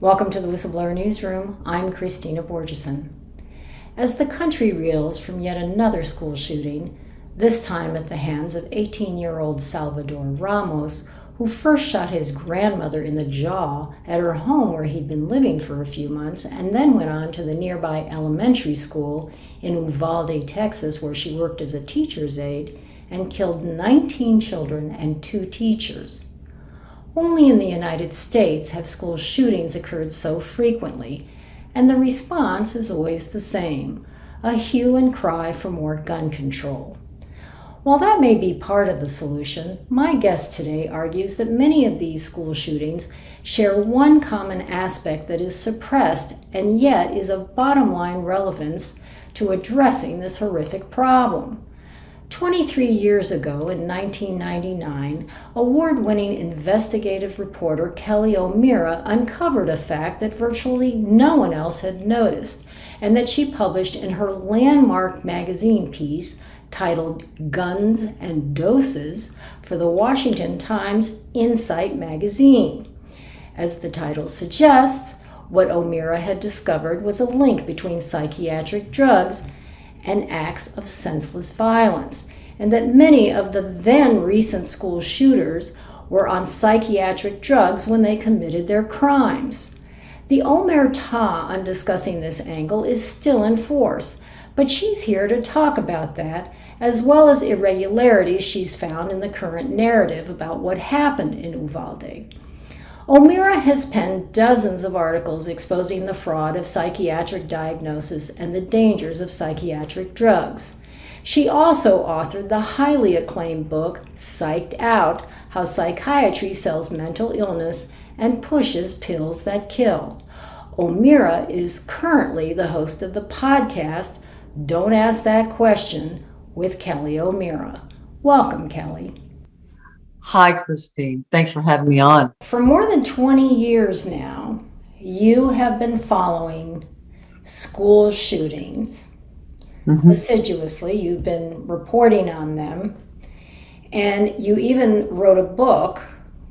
Welcome to the Whistleblower Newsroom. I'm Christina Borgeson. As the country reels from yet another school shooting, this time at the hands of 18-year-old Salvador Ramos, who first shot his grandmother in the jaw at her home where he'd been living for a few months, and then went on to the nearby elementary school in Uvalde, Texas, where she worked as a teacher's aide, and killed 19 children and 2 teachers. Only in the United States have school shootings occurred so frequently, and the response is always the same, a hue and cry for more gun control. While that may be part of the solution, my guest today argues that many of these school shootings share one common aspect that is suppressed and yet is of bottom-line relevance to addressing this horrific problem. 23 years ago, in 1999, award-winning investigative reporter Kelly O'Meara uncovered a fact that virtually no one else had noticed, and that she published in her landmark magazine piece titled Guns and Doses for the Washington Times Insight magazine. As the title suggests, what O'Meara had discovered was a link between psychiatric drugs and acts of senseless violence, and that many of the then recent school shooters were on psychiatric drugs when they committed their crimes. The omerta on discussing this angle is still in force, but she's here to talk about that, as well as irregularities she's found in the current narrative about what happened in Uvalde. O'Meara has penned dozens of articles exposing the fraud of psychiatric diagnosis and the dangers of psychiatric drugs. She also authored the highly acclaimed book, Psyched Out: How Psychiatry Sells Mental Illness and Pushes Pills That Kill. O'Meara is currently the host of the podcast, Don't Ask That Question, with Kelly O'Meara. Welcome, Kelly. Hi, Christine. Thanks for having me on. For more than 20 years now, you have been following school shootings assiduously. You've been reporting on them, and you even wrote a book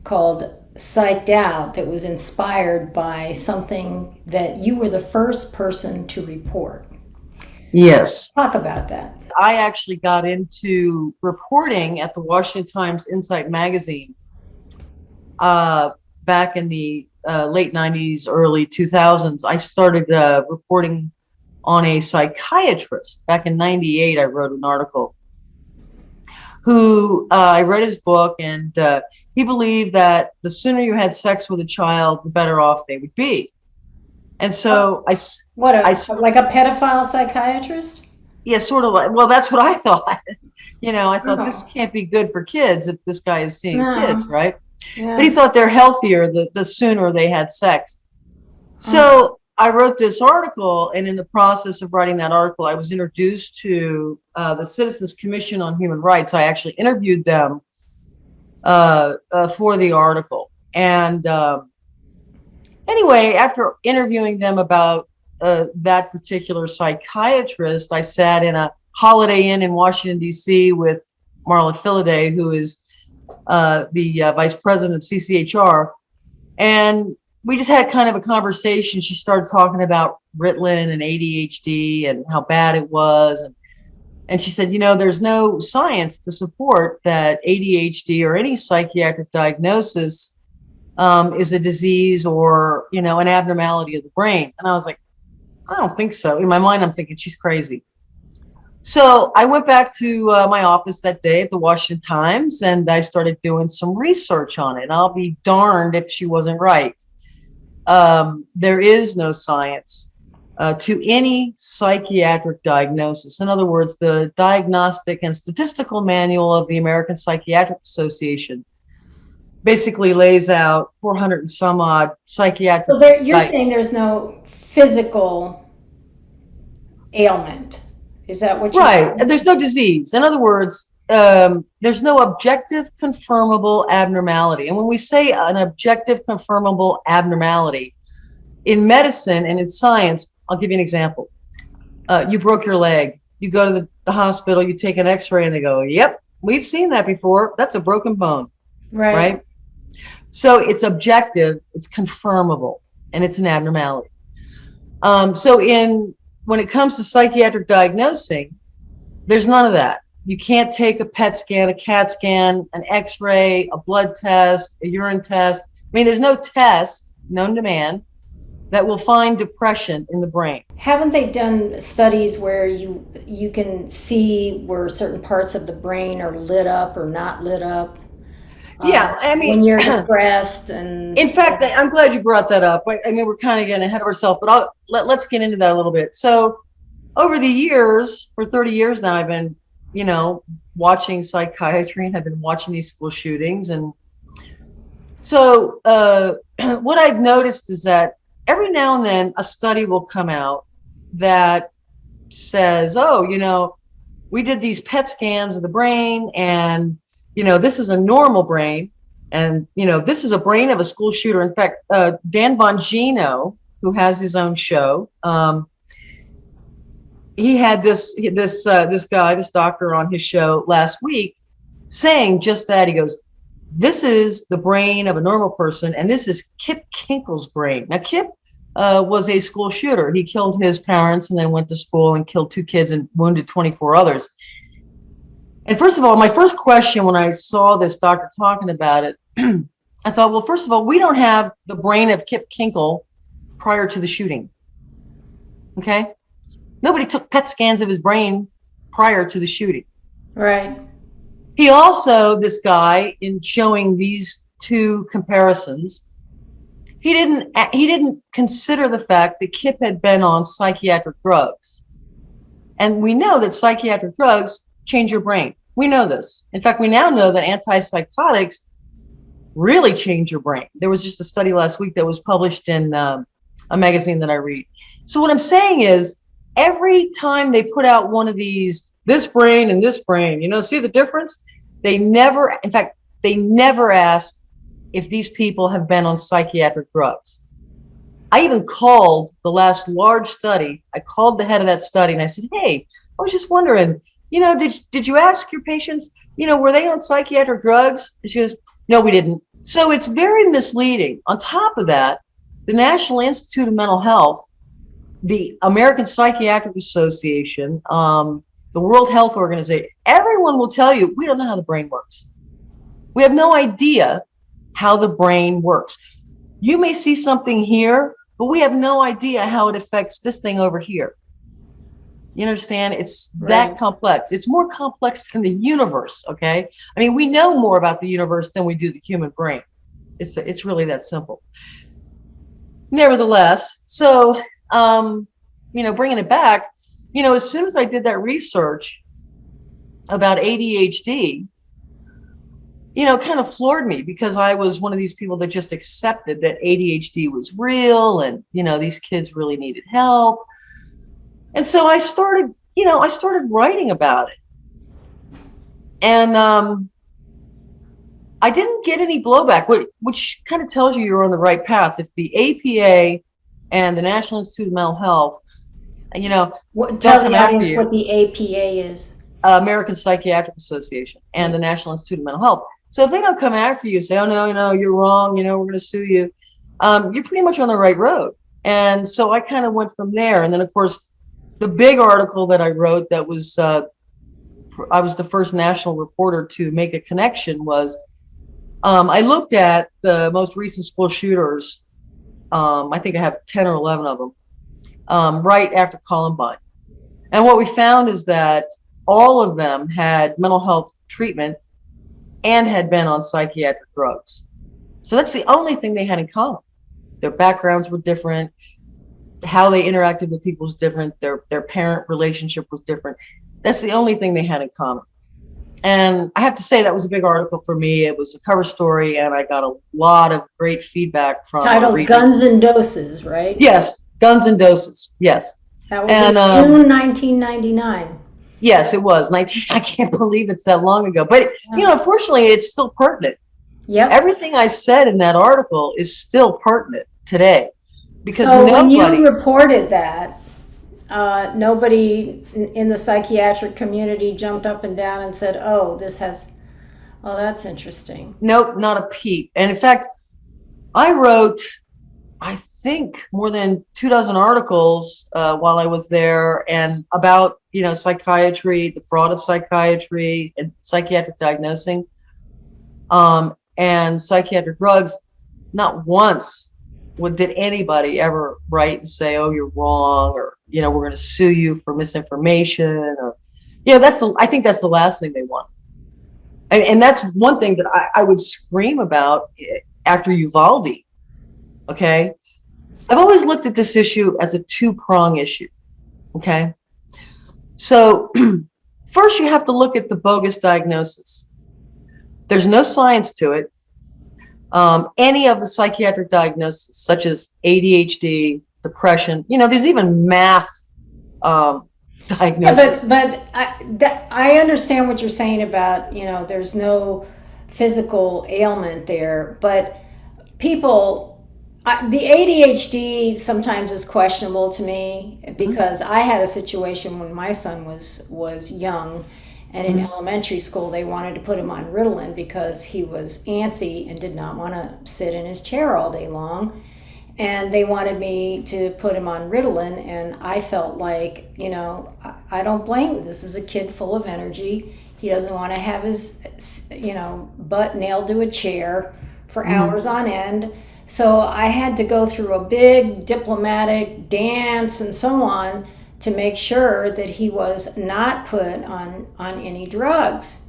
called Psyched Out that was inspired by something that you were the first person to report. Yes. Talk about that. I actually got into reporting at the Washington Times Insight magazine back in the late 90s, early 2000s. I started reporting on a psychiatrist. Back in 98, I wrote an article who I read his book, and he believed that the sooner you had sex with a child, the better off they would be. And so like a pedophile psychiatrist? Yeah, sort of like, well, that's what I thought. I thought this can't be good for kids if this guy is seeing kids, right? Yeah. But he thought they're healthier the sooner they had sex. So I wrote this article, and in the process of writing that article, I was introduced to the Citizens Commission on Human Rights. I actually interviewed them for the article. And anyway, after interviewing them about that particular psychiatrist, I sat in a Holiday Inn in Washington, D.C. with Marla Philaday, who is the vice president of CCHR. And we just had kind of a conversation. She started talking about Ritalin and ADHD and how bad it was. And she said, there's no science to support that ADHD or any psychiatric diagnosis is a disease or, an abnormality of the brain. And I was like, I don't think so. In my mind, I'm thinking she's crazy. So I went back to my office that day at the Washington Times, and I started doing some research on it. And I'll be darned if she wasn't right. There is no science to any psychiatric diagnosis. In other words, the Diagnostic and Statistical Manual of the American Psychiatric Association basically lays out 400 and some odd psychiatric. So you're saying there's no physical ailment. Is that what you're saying? Right. There's no disease. In other words, there's no objective confirmable abnormality. And when we say an objective confirmable abnormality in medicine and in science, I'll give you an example. You broke your leg. You go to the hospital, you take an x-ray, and they go, yep, we've seen that before. That's a broken bone. Right? So it's objective, it's confirmable. and it's an abnormality. When it comes to psychiatric diagnosing, there's none of that. You can't take a PET scan, a CAT scan, an X-ray, a blood test, a urine test. I mean, there's no test known to man that will find depression in the brain. Haven't they done studies where you can see where certain parts of the brain are lit up or not lit up? Yeah, I mean, when you're depressed, and in fact, I'm glad you brought that up. I mean, we're kind of getting ahead of ourselves, but let's get into that a little bit. So, over the years, for 30 years now, I've been, watching psychiatry and have been watching these school shootings, and so what I've noticed is that every now and then a study will come out that says, oh, we did these PET scans of the brain, and this is a normal brain, and this is a brain of a school shooter. In fact, Dan Bongino, who has his own show, he had this doctor on his show last week saying just that. He goes, this is the brain of a normal person, and this is Kip Kinkle's brain. Now, Kip was a school shooter. He killed his parents and then went to school and killed 2 kids and wounded 24 others. And first of all, my first question when I saw this doctor talking about it, I thought, well, first of all, we don't have the brain of Kip Kinkle prior to the shooting. Okay? Nobody took PET scans of his brain prior to the shooting. Right. He also, this guy, in showing these 2 comparisons, he didn't consider the fact that Kip had been on psychiatric drugs. And we know that psychiatric drugs change your brain. We know this. In fact, we now know that antipsychotics really change your brain. There was just a study last week that was published in a magazine that I read. So what I'm saying is, every time they put out one of these, this brain and this brain, see the difference? They never ask if these people have been on psychiatric drugs. I even called the last large study. I called the head of that study and I said, hey, I was just wondering, did you ask your patients, were they on psychiatric drugs? And she goes, no, we didn't. So it's very misleading. On top of that, the National Institute of Mental Health, the American Psychiatric Association, the World Health Organization, everyone will tell you, we don't know how the brain works. We have no idea how the brain works. You may see something here, but we have no idea how it affects this thing over here. You understand? It's that complex. It's more complex than the universe, okay? I mean, we know more about the universe than we do the human brain. It's really that simple. Nevertheless, so, bringing it back, as soon as I did that research about ADHD, kind of floored me, because I was one of these people that just accepted that ADHD was real and, these kids really needed help. And so I started writing about it. And I didn't get any blowback, which kind of tells you you're on the right path. If the APA and the National Institute of Mental Health, tell the audience what the APA is. American Psychiatric Association and the National Institute of Mental Health. So if they don't come after you and say, oh, no, you're wrong, we're going to sue you, you're pretty much on the right road. And so I kind of went from there. And then, of course, the big article that I wrote that was, I was the first national reporter to make a connection was, I looked at the most recent school shooters. I think I have 10 or 11 of them, right after Columbine. And what we found is that all of them had mental health treatment and had been on psychiatric drugs. So that's the only thing they had in common. Their backgrounds were different. How they interacted with people was different. Their parent relationship was different. That's the only thing they had in common. And I have to say that was a big article for me. It was a cover story, and I got a lot of great feedback from titled readers. Guns and Doses, right? Yes, Guns and Doses. Yes. That was in June 1999. Yes, it was. I can't believe it's that long ago. But, unfortunately, it's still pertinent. Yep. Everything I said in that article is still pertinent today. Because when you reported that, nobody in the psychiatric community jumped up and down and said, that's interesting. Nope, not a peep. And in fact, I wrote I think more than 24 articles while I was there, and about, psychiatry, the fraud of psychiatry and psychiatric diagnosing, and psychiatric drugs. Not once did anybody ever write and say, "Oh, you're wrong," or we're going to sue you for misinformation, or I think that's the last thing they want. And that's one thing that I would scream about after Uvalde. Okay. I've always looked at this issue as a two-prong issue. Okay. So first you have to look at the bogus diagnosis. There's no science to it. Any of the psychiatric diagnoses, such as ADHD, depression, there's even math diagnosis. Yeah, but I understand what you're saying about, there's no physical ailment there, but the ADHD sometimes is questionable to me, because I had a situation when my son was young, and in elementary school they wanted to put him on Ritalin because he was antsy and did not want to sit in his chair all day long. And they wanted me to put him on Ritalin, and I felt like, I don't blame him. This is a kid full of energy. He doesn't want to have his, butt nailed to a chair for hours on end. So I had to go through a big diplomatic dance and so on to make sure that he was not put on any drugs,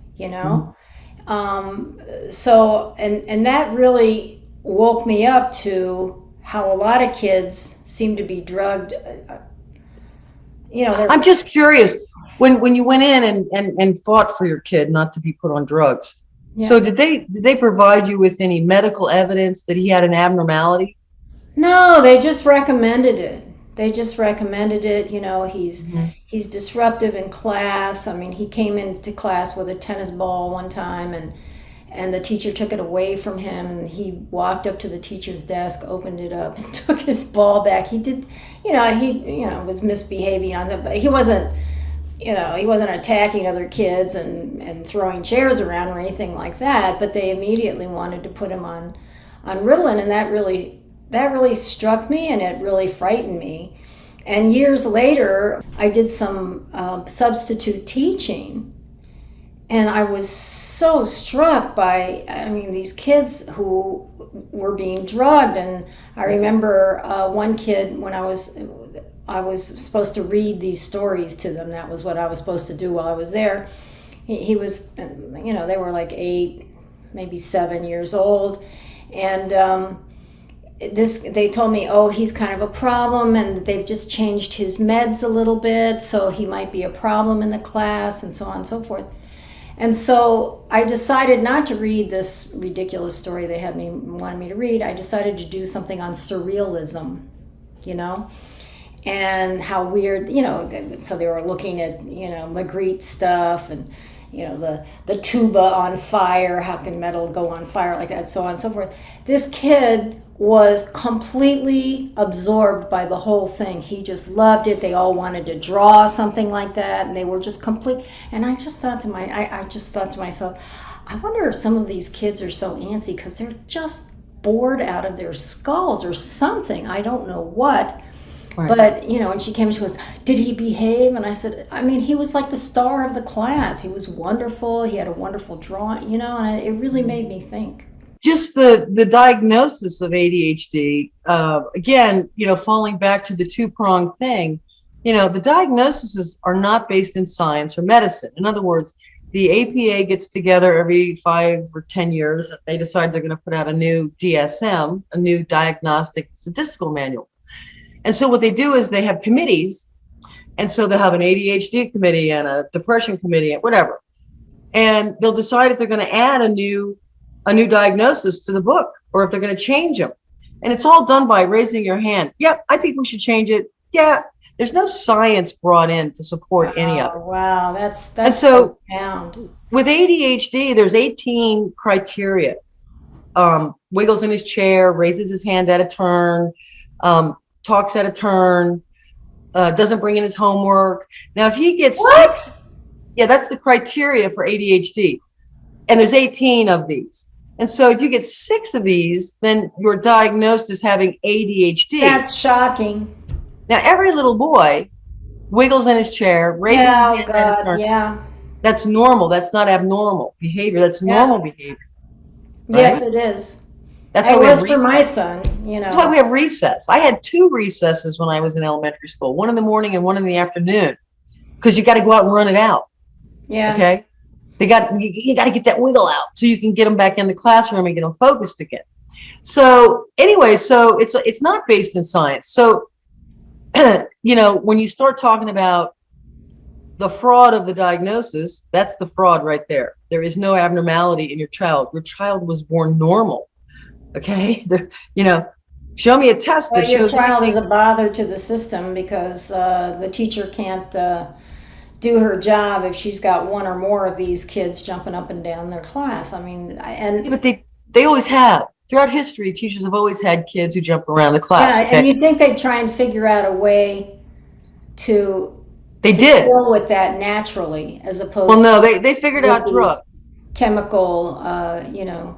So, and that really woke me up to how a lot of kids seem to be drugged. I'm just curious, when you went in and fought for your kid not to be put on drugs. Yeah. So did they provide you with any medical evidence that he had an abnormality? No, they just recommended it. He's disruptive in class. I mean, he came into class with a tennis ball one time, and the teacher took it away from him, and he walked up to the teacher's desk, opened it up, and took his ball back. He did, he was misbehaving on it, but he wasn't attacking other kids and throwing chairs around or anything like that. But they immediately wanted to put him on Ritalin, and that really struck me, and it really frightened me. And years later, I did some substitute teaching, and I was so struck by, these kids who were being drugged. And I remember one kid, when I was supposed to read these stories to them. That was what I was supposed to do while I was there. He was, they were like 8, maybe 7 years old. And they told me, oh, he's kind of a problem, and they've just changed his meds a little bit, so he might be a problem in the class, and so on and so forth. And so I decided not to read this ridiculous story they wanted me to read. I decided to do something on surrealism, and how weird, so they were looking at, Magritte stuff, and, the tuba on fire, how can metal go on fire like that, so on and so forth. This kid was completely absorbed by the whole thing. He just loved it. They all wanted to draw something like that, and they were just complete. And I just thought to myself, I wonder if some of these kids are so antsy because they're just bored out of their skulls or something. I don't know what. Right. But, and she came and she goes, did he behave? And I said, he was like the star of the class. He was wonderful. He had a wonderful drawing, and it really made me think. Just the diagnosis of ADHD, again, falling back to the two-pronged thing, the diagnoses are not based in science or medicine. In other words, the APA gets together every 5 or 10 years. And they decide they're going to put out a new DSM, a new diagnostic statistical manual. And so what they do is they have committees. And so they'll have an ADHD committee and a depression committee and whatever. And they'll decide if they're going to add a new diagnosis to the book, or if they're going to change them. And it's all done by raising your hand. Yep, I think we should change it. Yeah, there's no science brought in to support any of it. Wow, that's and so profound. With ADHD, there's 18 criteria. Wiggles in his chair, raises his hand at a turn, talks at a turn, doesn't bring in his homework. Now, if he gets sick, that's the criteria for ADHD. And there's 18 of these. And so if you get 6 of these, then you're diagnosed as having ADHD. That's shocking. Now, every little boy wiggles in his chair, raises his hand at a turn. Yeah. That's normal. That's not abnormal behavior. That's normal behavior. Right? Yes, it is. That's why it we have was recess. for my son, you know. That's why we have recess. I had 2 recesses when I was in elementary school, one in the morning and one in the afternoon, because you got to go out and run it out. Yeah. Okay. You got to get that wiggle out so you can get them back in the classroom and get them focused again. So anyway, so it's not based in science. So, you know, when you start talking about the fraud of the diagnosis, that's the fraud right there. There is no abnormality in your child. Your child was born normal. Okay. You know, show me a test that your shows child is anything. a bother to the system because the teacher can't do her job if she's got one or more of these kids jumping up and down their class. I mean, Yeah, but they always have. Throughout history, teachers have always had kids who jump around the class. yeah, Okay? and you'd think they'd try and figure out a way to They did. deal with that naturally, as opposed Well, no, they figured out these drugs. chemical, you know,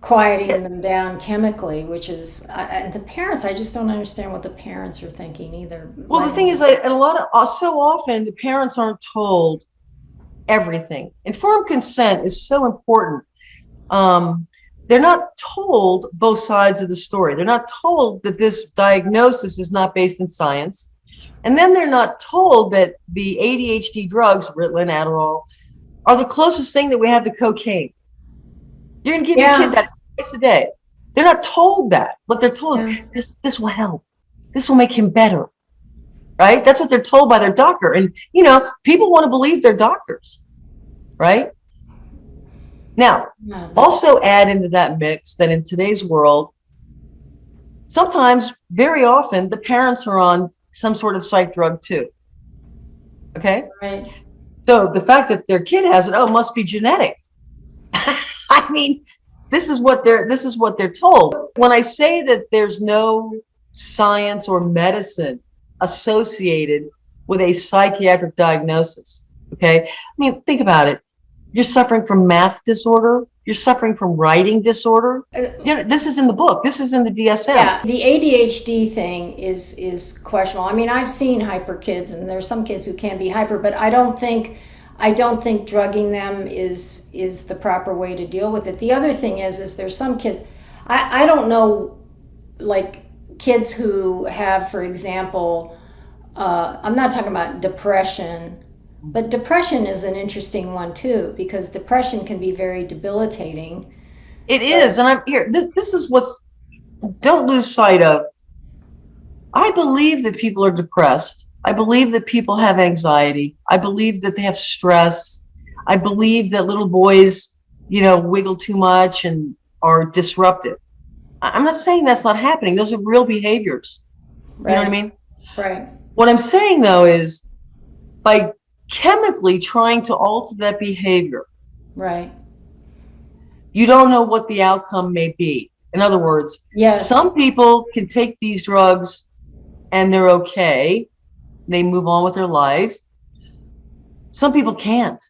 quieting them down chemically, which is, and the parents, I just don't understand what the parents are thinking either. Well, the thing is, like, and a lot of so often the parents aren't told everything. Informed consent is so important. They're not told both sides of the story. They're not told that this diagnosis is not based in science. And then they're not told that the ADHD drugs, Ritalin, Adderall, are the closest thing that we have to cocaine. You're going to give your kid that twice a day. They're not told that. What they're told is this will help. This will make him better. Right? That's what they're told by their doctor. And, you know, people want to believe their doctors. Right? Now, also add into that mix that in today's world, sometimes, very often, the parents are on some sort of psych drug too. Okay? Right. So the fact that their kid has it, oh, must be genetic. I mean, this is what they're told. When I say that there's no science or medicine associated with a psychiatric diagnosis, okay? I mean, think about it. You're suffering from math disorder. You're suffering from writing disorder. You know, this is in the book. This is in the DSM. Yeah, the ADHD thing is questionable. I mean, I've seen hyper kids, and there's some kids who can be hyper, but I don't think drugging them is the proper way to deal with it. The other thing is there's some kids, I don't know, like kids who have, for example, I'm not talking about depression. But depression is an interesting one too, because depression can be very debilitating. It is, and I'm here. This is what's, don't lose sight of. I believe that people are depressed. I believe that people have anxiety. I believe that they have stress. I believe that little boys, you know, wiggle too much and are disruptive. I'm not saying that's not happening. Those are real behaviors. Right. You know what I mean? Right. What I'm saying though is, by chemically trying to alter that behavior, right, you don't know what the outcome may be. In other words, some people can take these drugs and they're okay. They move on with their life. Some people can't.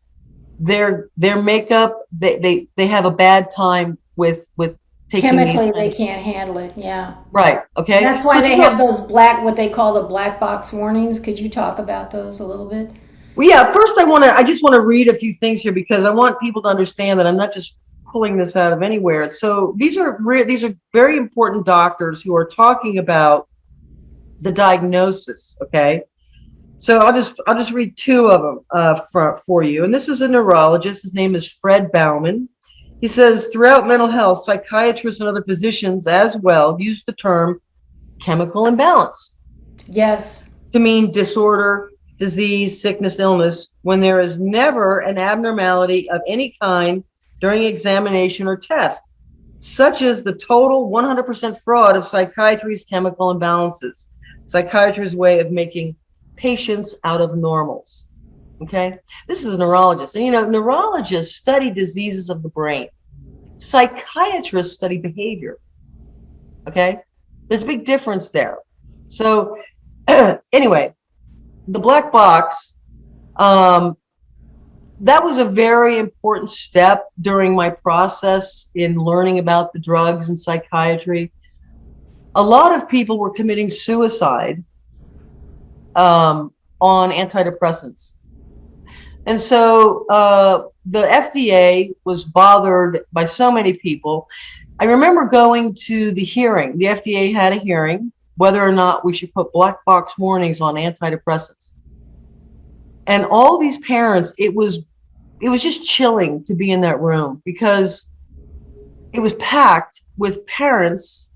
Their makeup, they have a bad time with taking chemically these. They can't handle it. Yeah. Right. Okay. That's why they have those what they call the black box warnings. Could you talk about those a little bit? Well, yeah, first I just want to read a few things here, because I want people to understand that I'm not just pulling this out of anywhere. So these are very important doctors who are talking about the diagnosis. Okay. So I'll just read 2 of them for you. And this is a neurologist. His name is Fred Bauman. He says, throughout mental health, psychiatrists and other physicians as well use the term chemical imbalance. Yes. To mean disorder, disease, sickness, illness, when there is never an abnormality of any kind during examination or test, such as the total 100% fraud of psychiatry's chemical imbalances, psychiatry's way of making patients out of normals. Okay, this is a neurologist, and you know, neurologists study diseases of the brain. Psychiatrists study behavior. Okay, there's a big difference there. So anyway, the black box, that was a very important step during my process in learning about the drugs and psychiatry. A lot of people were committing suicide on antidepressants. And so the FDA was bothered by so many people. I remember going to the hearing. The FDA had a hearing whether or not we should put black box warnings on antidepressants. And all these parents, it was just chilling to be in that room because it was packed with parents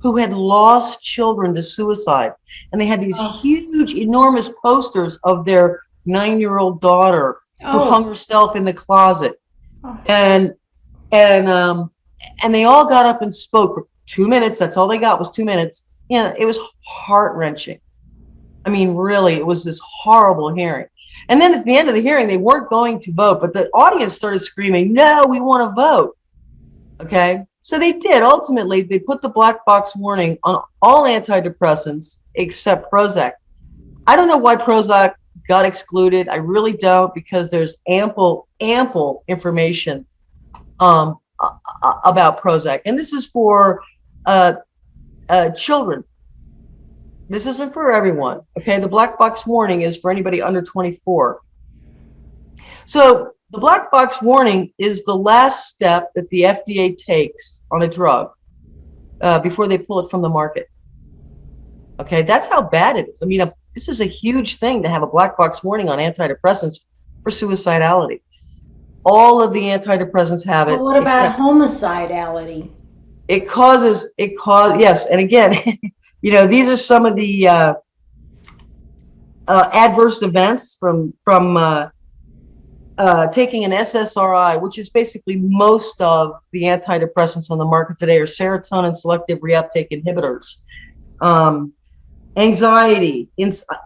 who had lost children to suicide. And they had these huge, enormous posters of their 9-year-old daughter who hung herself in the closet. And they all got up and spoke for 2 minutes. That's all they got was 2 minutes. Yeah, it was heart-wrenching. I mean, really, it was this horrible hearing. And then at the end of the hearing, they weren't going to vote, but the audience started screaming, "No, we want to vote." Okay, so they did. Ultimately, they put the black box warning on all antidepressants except Prozac. I don't know why Prozac got excluded. I really don't, because there's ample information about Prozac. And this is for children. This isn't for everyone. Okay, the black box warning is for anybody under 24. So the black box warning is the last step that the FDA takes on a drug before they pull it from the market. Okay, that's how bad it is. I mean, this is a huge thing to have a black box warning on antidepressants for suicidality. All of the antidepressants have it. But what about homicidality? It causes, yes. And again, you know, these are some of the adverse events from taking an SSRI, which is basically most of the antidepressants on the market today are serotonin selective reuptake inhibitors. Anxiety,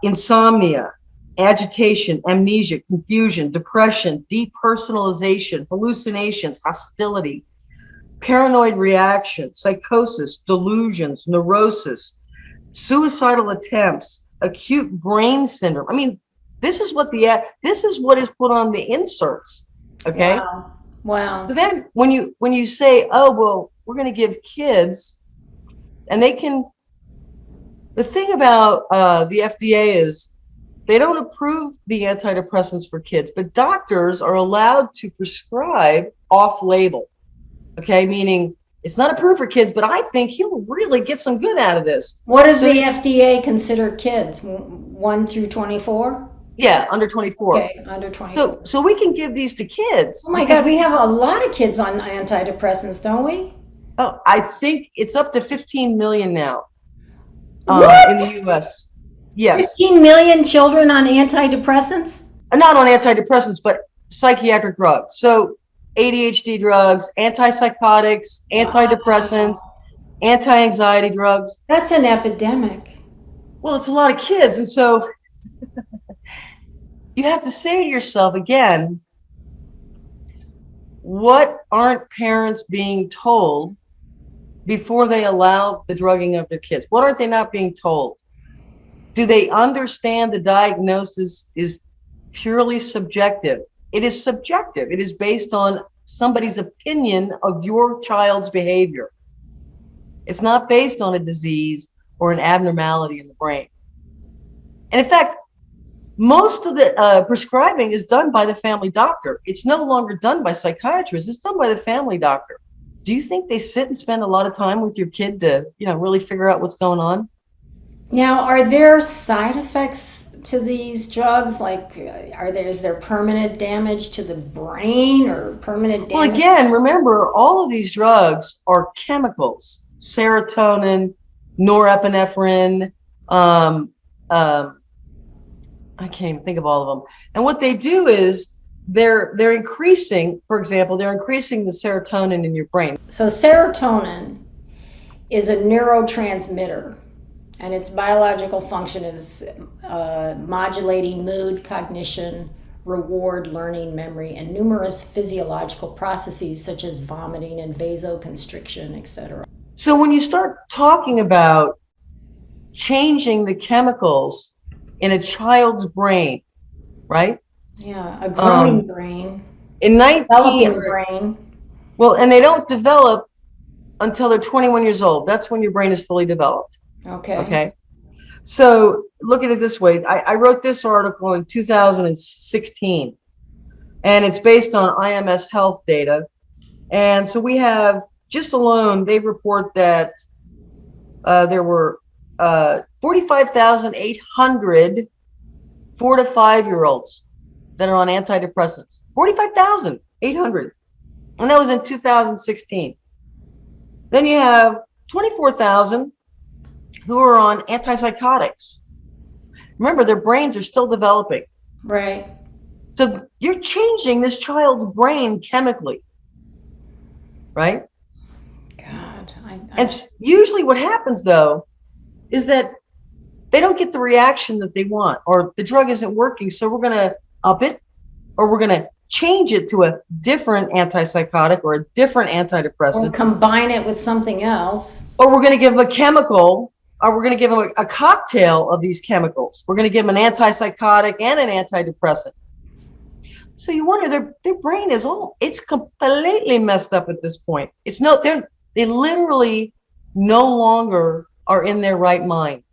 insomnia, agitation, amnesia, confusion, depression, depersonalization, hallucinations, hostility, paranoid reaction, psychosis, delusions, neurosis, suicidal attempts, acute brain syndrome. I mean, this is what is put on the inserts. Okay. Wow. So then when you say, oh, well, we're going to give kids, and they can, the thing about the FDA is they don't approve the antidepressants for kids, but doctors are allowed to prescribe off-label. Okay, meaning it's not approved for kids, but I think he'll really get some good out of this. What does the FDA consider kids? 1 through 24? Yeah, under 24. Okay, under 24. So we can give these to kids. Oh my God, we have a lot of kids on antidepressants, don't we? Oh, I think it's up to 15 million now in the U.S. Yes. 15 million children on antidepressants? Not on antidepressants, but psychiatric drugs. So ADHD drugs, antipsychotics, antidepressants, anti-anxiety drugs. That's an epidemic. Well, it's a lot of kids. And so you have to say to yourself again, what aren't parents being told before they allow the drugging of their kids? What aren't they not being told? Do they understand the diagnosis is purely subjective? It is subjective. It is based on somebody's opinion of your child's behavior. It's not based on a disease or an abnormality in the brain. And in fact, most of the prescribing is done by the family doctor. It's no longer done by psychiatrists. It's done by the family doctor. Do you think they sit and spend a lot of time with your kid to, really figure out what's going on? Now, are there side effects to these drugs? Like, is there permanent damage to the brain or permanent damage? Well, again, remember, all of these drugs are chemicals: serotonin, norepinephrine. I can't even think of all of them. And what they do is they're increasing, for example, they're increasing the serotonin in your brain. So serotonin is a neurotransmitter, and its biological function is modulating mood, cognition, reward, learning, memory, and numerous physiological processes such as vomiting and vasoconstriction, etc. So when you start talking about changing the chemicals in a child's brain, right? Yeah, a growing Um, brain, in 19, developing brain. well, and they don't develop until they're 21 years old. That's when your brain is fully developed. Okay. Okay. So look at it this way. I wrote this article in 2016, and it's based on IMS health data. And so we have, just alone, they report that there were 45,800 4 to 5 year olds that are on antidepressants. 45,800. And that was in 2016. Then you have 24,000 who are on antipsychotics. Remember, their brains are still developing. Right. So you're changing this child's brain chemically, right? God, And usually what happens, though, is that they don't get the reaction that they want, or the drug isn't working. So we're going to up it, or we're going to change it to a different antipsychotic or a different or antidepressant, combine it with something else. or we're going to give them a chemical, or we're going to give them a cocktail of these chemicals. We're going to give them an antipsychotic and an antidepressant. So you wonder, their brain is it's completely messed up at this point. They literally no longer are in their right mind.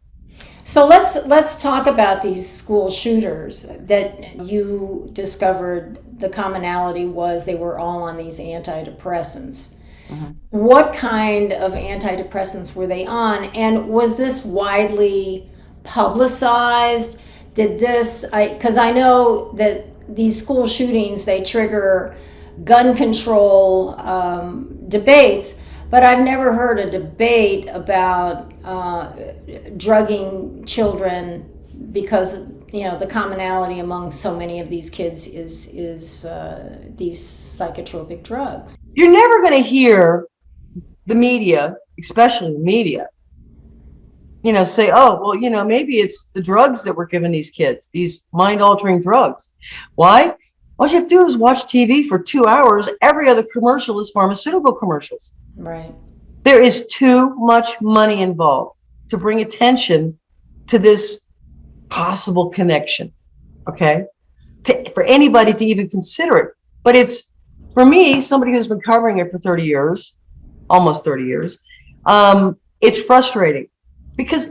So let's talk about these school shooters that you discovered. The commonality was they were all on these antidepressants. Mm-hmm. What kind of antidepressants were they on, and was this widely publicized? Did this, because I know that these school shootings, they trigger gun control debates, but I've never heard a debate about drugging children, because the commonality among so many of these kids is these psychotropic drugs. You're never going to hear the media, especially the media, say, oh, well, maybe it's the drugs that we're giving these kids, these mind-altering drugs. Why? All you have to do is watch TV for 2 hours. Every other commercial is pharmaceutical commercials. Right. There is too much money involved to bring attention to this possible connection, okay? For anybody to even consider it. But it's, for me, somebody who's been covering it for 30 years, almost 30 years, it's frustrating. Because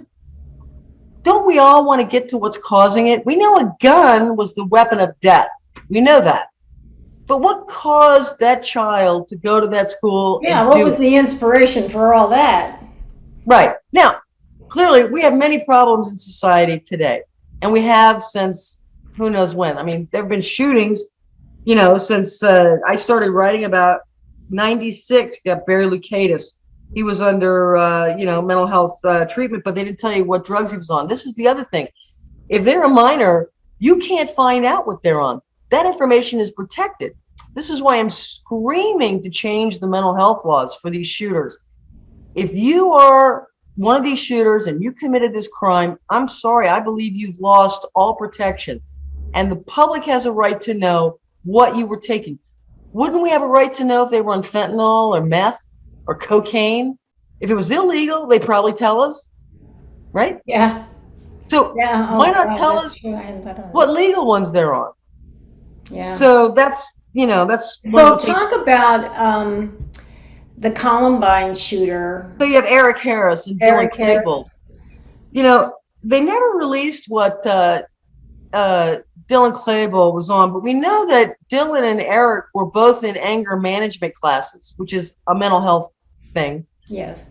don't we all want to get to what's causing it? We know a gun was the weapon of death. We know that. But what caused that child to go to that school? Yeah, what was the inspiration for all that? Right. Now, clearly, we have many problems in society today. And we have since who knows when. I mean, there have been shootings, since I started writing about 96, got Barry Lukatis. He was under, mental health treatment, but they didn't tell you what drugs he was on. This is the other thing. If they're a minor, you can't find out what they're on. That information is protected. This is why I'm screaming to change the mental health laws for these shooters. If you are one of these shooters and you committed this crime, I'm sorry, I believe you've lost all protection. And the public has a right to know what you were taking. Wouldn't we have a right to know if they were on fentanyl or meth or cocaine? If it was illegal, they'd probably tell us, right? Yeah. So why not tell us what legal ones they're on? Yeah. So that's, that's. So talk about the Columbine shooter. So you have Eric Harris and Dylan Klebold. They never released what Dylan Klebold was on, but we know that Dylan and Eric were both in anger management classes, which is a mental health thing. Yes.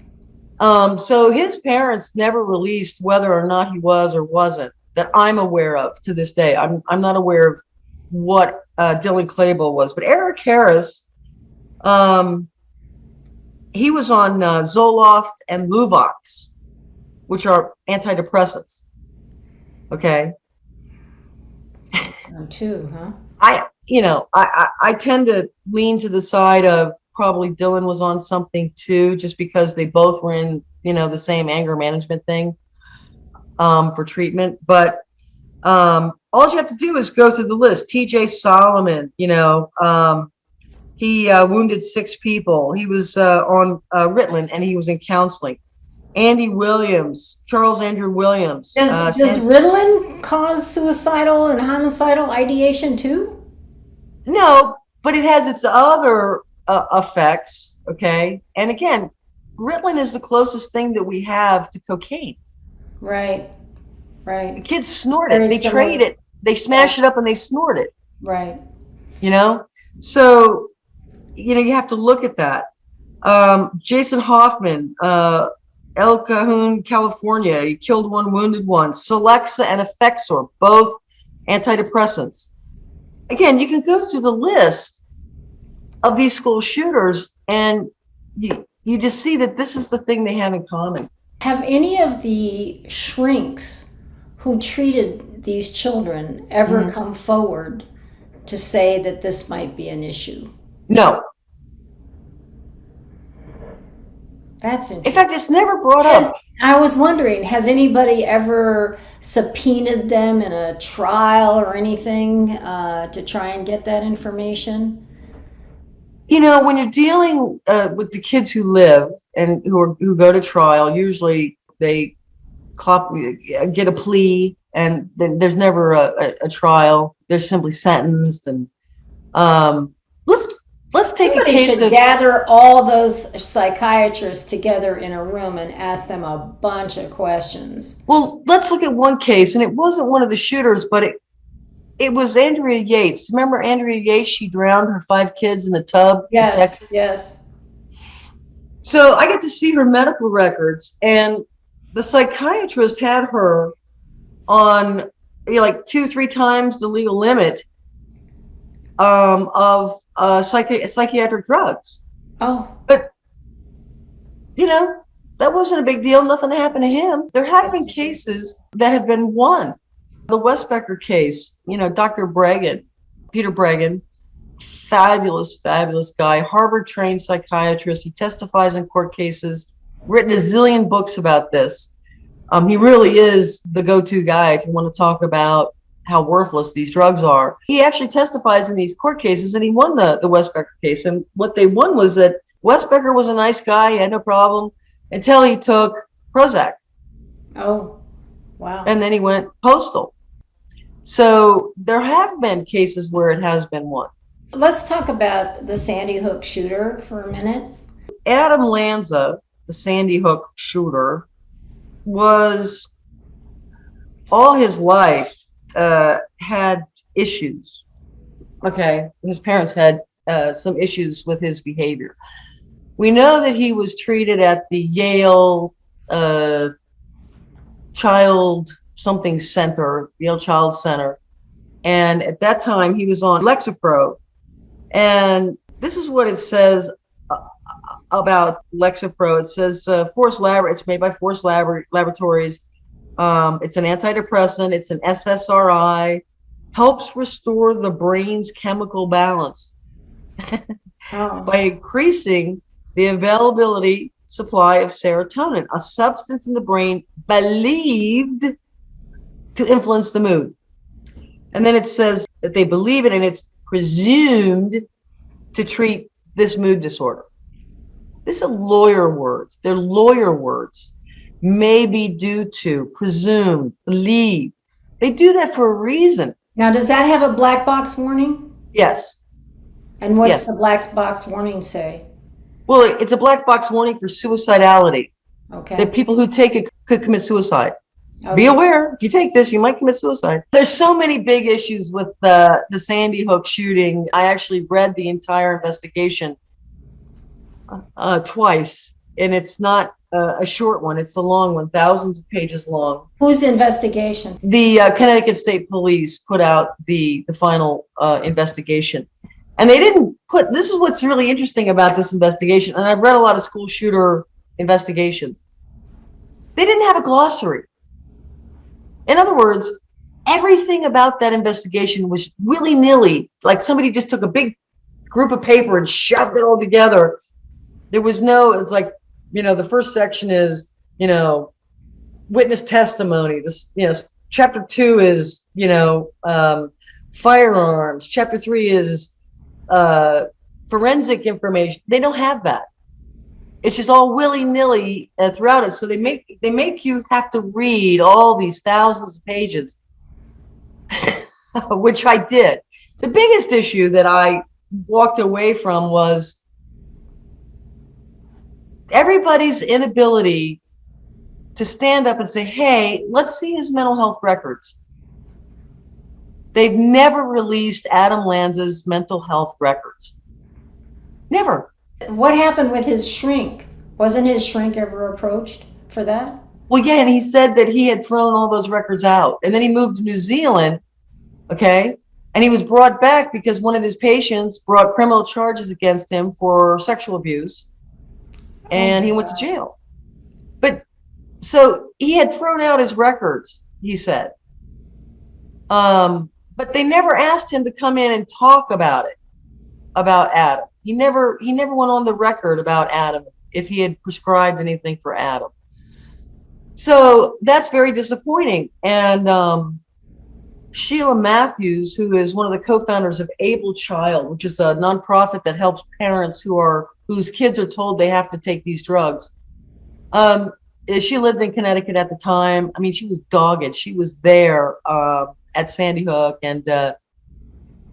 So his parents never released whether or not he was or wasn't, that I'm aware of to this day. I'm not aware of what Dylan Klebold was, but Eric Harris, he was on Zoloft and Luvox, which are antidepressants. Okay. Too, huh? I tend to lean to the side of probably Dylan was on something too, just because they both were in, the same anger management thing for treatment. But all you have to do is go through the list. TJ Solomon, he wounded 6 people. He was on Ritalin and he was in counseling. Andy Williams, Charles Andrew Williams. Does Ritalin cause suicidal and homicidal ideation too? No, but it has its other effects. Okay. And again, Ritalin is the closest thing that we have to cocaine. Right, right. The kids snort Very it. They similar. trade it. They smash it up and they snort it. Right. You know? So, you have to look at that. Jason Hoffman, El Cajon, California. He killed one, wounded one. Celexa and Effexor, both antidepressants. Again, you can go through the list of these school shooters and you just see that this is the thing they have in common. Have any of the shrinks who treated these children ever come forward to say that this might be an issue? No. That's interesting. In fact, it's never brought up. I was wondering, has anybody ever subpoenaed them in a trial or anything to try and get that information? When you're dealing with the kids who live and who go to trial, usually they get a plea, and then there's never a trial. They're simply sentenced. And let's take Somebody a case should gather all those psychiatrists together in a room and ask them a bunch of questions. Well, let's look at one case, and it wasn't one of the shooters, but it was Andrea Yates. Remember Andrea Yates? She drowned her 5 kids in the tub in Texas. Yes. So I get to see her medical records, and the psychiatrist had her on like 2-3 times the legal limit of psychiatric drugs. Oh. But that wasn't a big deal. Nothing happened to him. There have been cases that have been won. The Westbecker case, Dr. Bregan, Peter Bregan, fabulous guy, Harvard-trained psychiatrist. He testifies in court cases, written a zillion books about this. He really is the go-to guy if you want to talk about how worthless these drugs are. He actually testifies in these court cases, and he won the Westbecker case. And what they won was that Westbecker was a nice guy, he had no problem, until he took Prozac. Oh, wow. And then he went postal. So there have been cases where it has been won. Let's talk about the Sandy Hook shooter for a minute. Adam Lanza, the Sandy Hook shooter, was all his life had issues. Okay, his parents had some issues with his behavior. We know that he was treated at the Yale Child something center, Yale Child Center, and at that time he was on Lexapro. And this is what it says about Lexapro. It says it's made by Force Laboratories. It's an antidepressant. It's an SSRI. Helps restore the brain's chemical balance by increasing the availability supply of serotonin, a substance in the brain believed to influence the mood. And then it says that they believe it, and it's presumed to treat this mood disorder. These are lawyer words. They're lawyer words. May be due to, presumed, believe. They do that for a reason. Now, does that have a black box warning? Yes. And what's the black box warning say? Well, it's a black box warning for suicidality. Okay. That people who take it could commit suicide. Okay. Be aware, if you take this, you might commit suicide. There's so many big issues with the Sandy Hook shooting. I actually read the entire investigation twice, and it's not a short one. It's a long one, thousands of pages long. Whose investigation? The Connecticut State Police put out the final investigation. And they didn't put, this is what's really interesting about this investigation, and I've read a lot of school shooter investigations. They didn't have a glossary. In other words, everything about that investigation was willy-nilly, like somebody just took a big group of paper and shoved it all together. There was no, it's like, the first section is, witness testimony. This, chapter 2 is, firearms. Chapter 3 is forensic information. They don't have that. It's just all willy-nilly throughout it. So they make you have to read all these thousands of pages, which I did. The biggest issue that I walked away from was everybody's inability to stand up and say, hey, let's see his mental health records. They've never released Adam Lanza's mental health records. Never. What happened with his shrink? Wasn't his shrink ever approached for that? Well, yeah, and he said that he had thrown all those records out. And then he moved to New Zealand, okay? And he was brought back because one of his patients brought criminal charges against him for sexual abuse. And he went to jail. But so he had thrown out his records, he said. But they never asked him to come in and talk about it, about Adam. He never went on the record about Adam, if he had prescribed anything for Adam. So that's very disappointing. And Sheila Matthews, who is one of the co-founders of Able Child, which is a nonprofit that helps parents whose kids are told they have to take these drugs. She lived in Connecticut at the time. I mean, she was dogged. She was there at Sandy Hook, and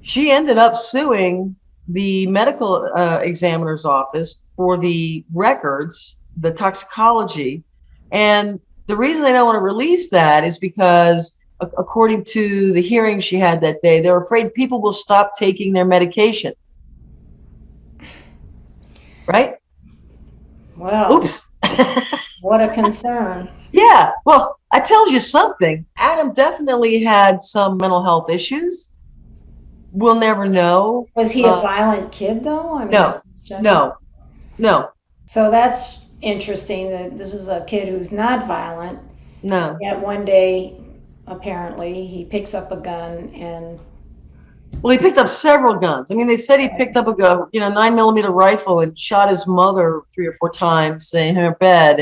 she ended up suing the medical examiner's office for the records, the toxicology. And the reason they don't want to release that is because, according to the hearing she had that day, they're afraid people will stop taking their medication. Right? Well, oops. What a concern. Yeah. Well, I tells you something. Adam definitely had some mental health issues. We'll never know. Was he a violent kid, though? I mean, no. So that's interesting that this is a kid who's not violent. No. Yet one day, apparently, he picks up a gun and... Well, he picked up several guns. I mean, they said he picked up a 9mm rifle and shot his mother 3 or 4 times in her bed,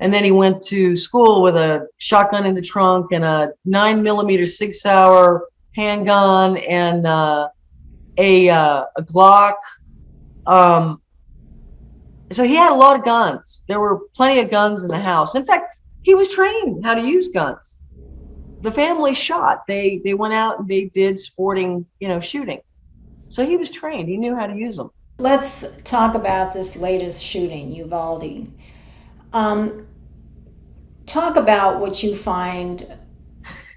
and then he went to school with a shotgun in the trunk and a 9mm Sig Sauer handgun and a Glock. So he had a lot of guns. There were plenty of guns in the house. In fact, he was trained how to use guns. The family shot. They went out and they did sporting, shooting. So he was trained. He knew how to use them. Let's talk about this latest shooting, Uvalde. Talk about what you find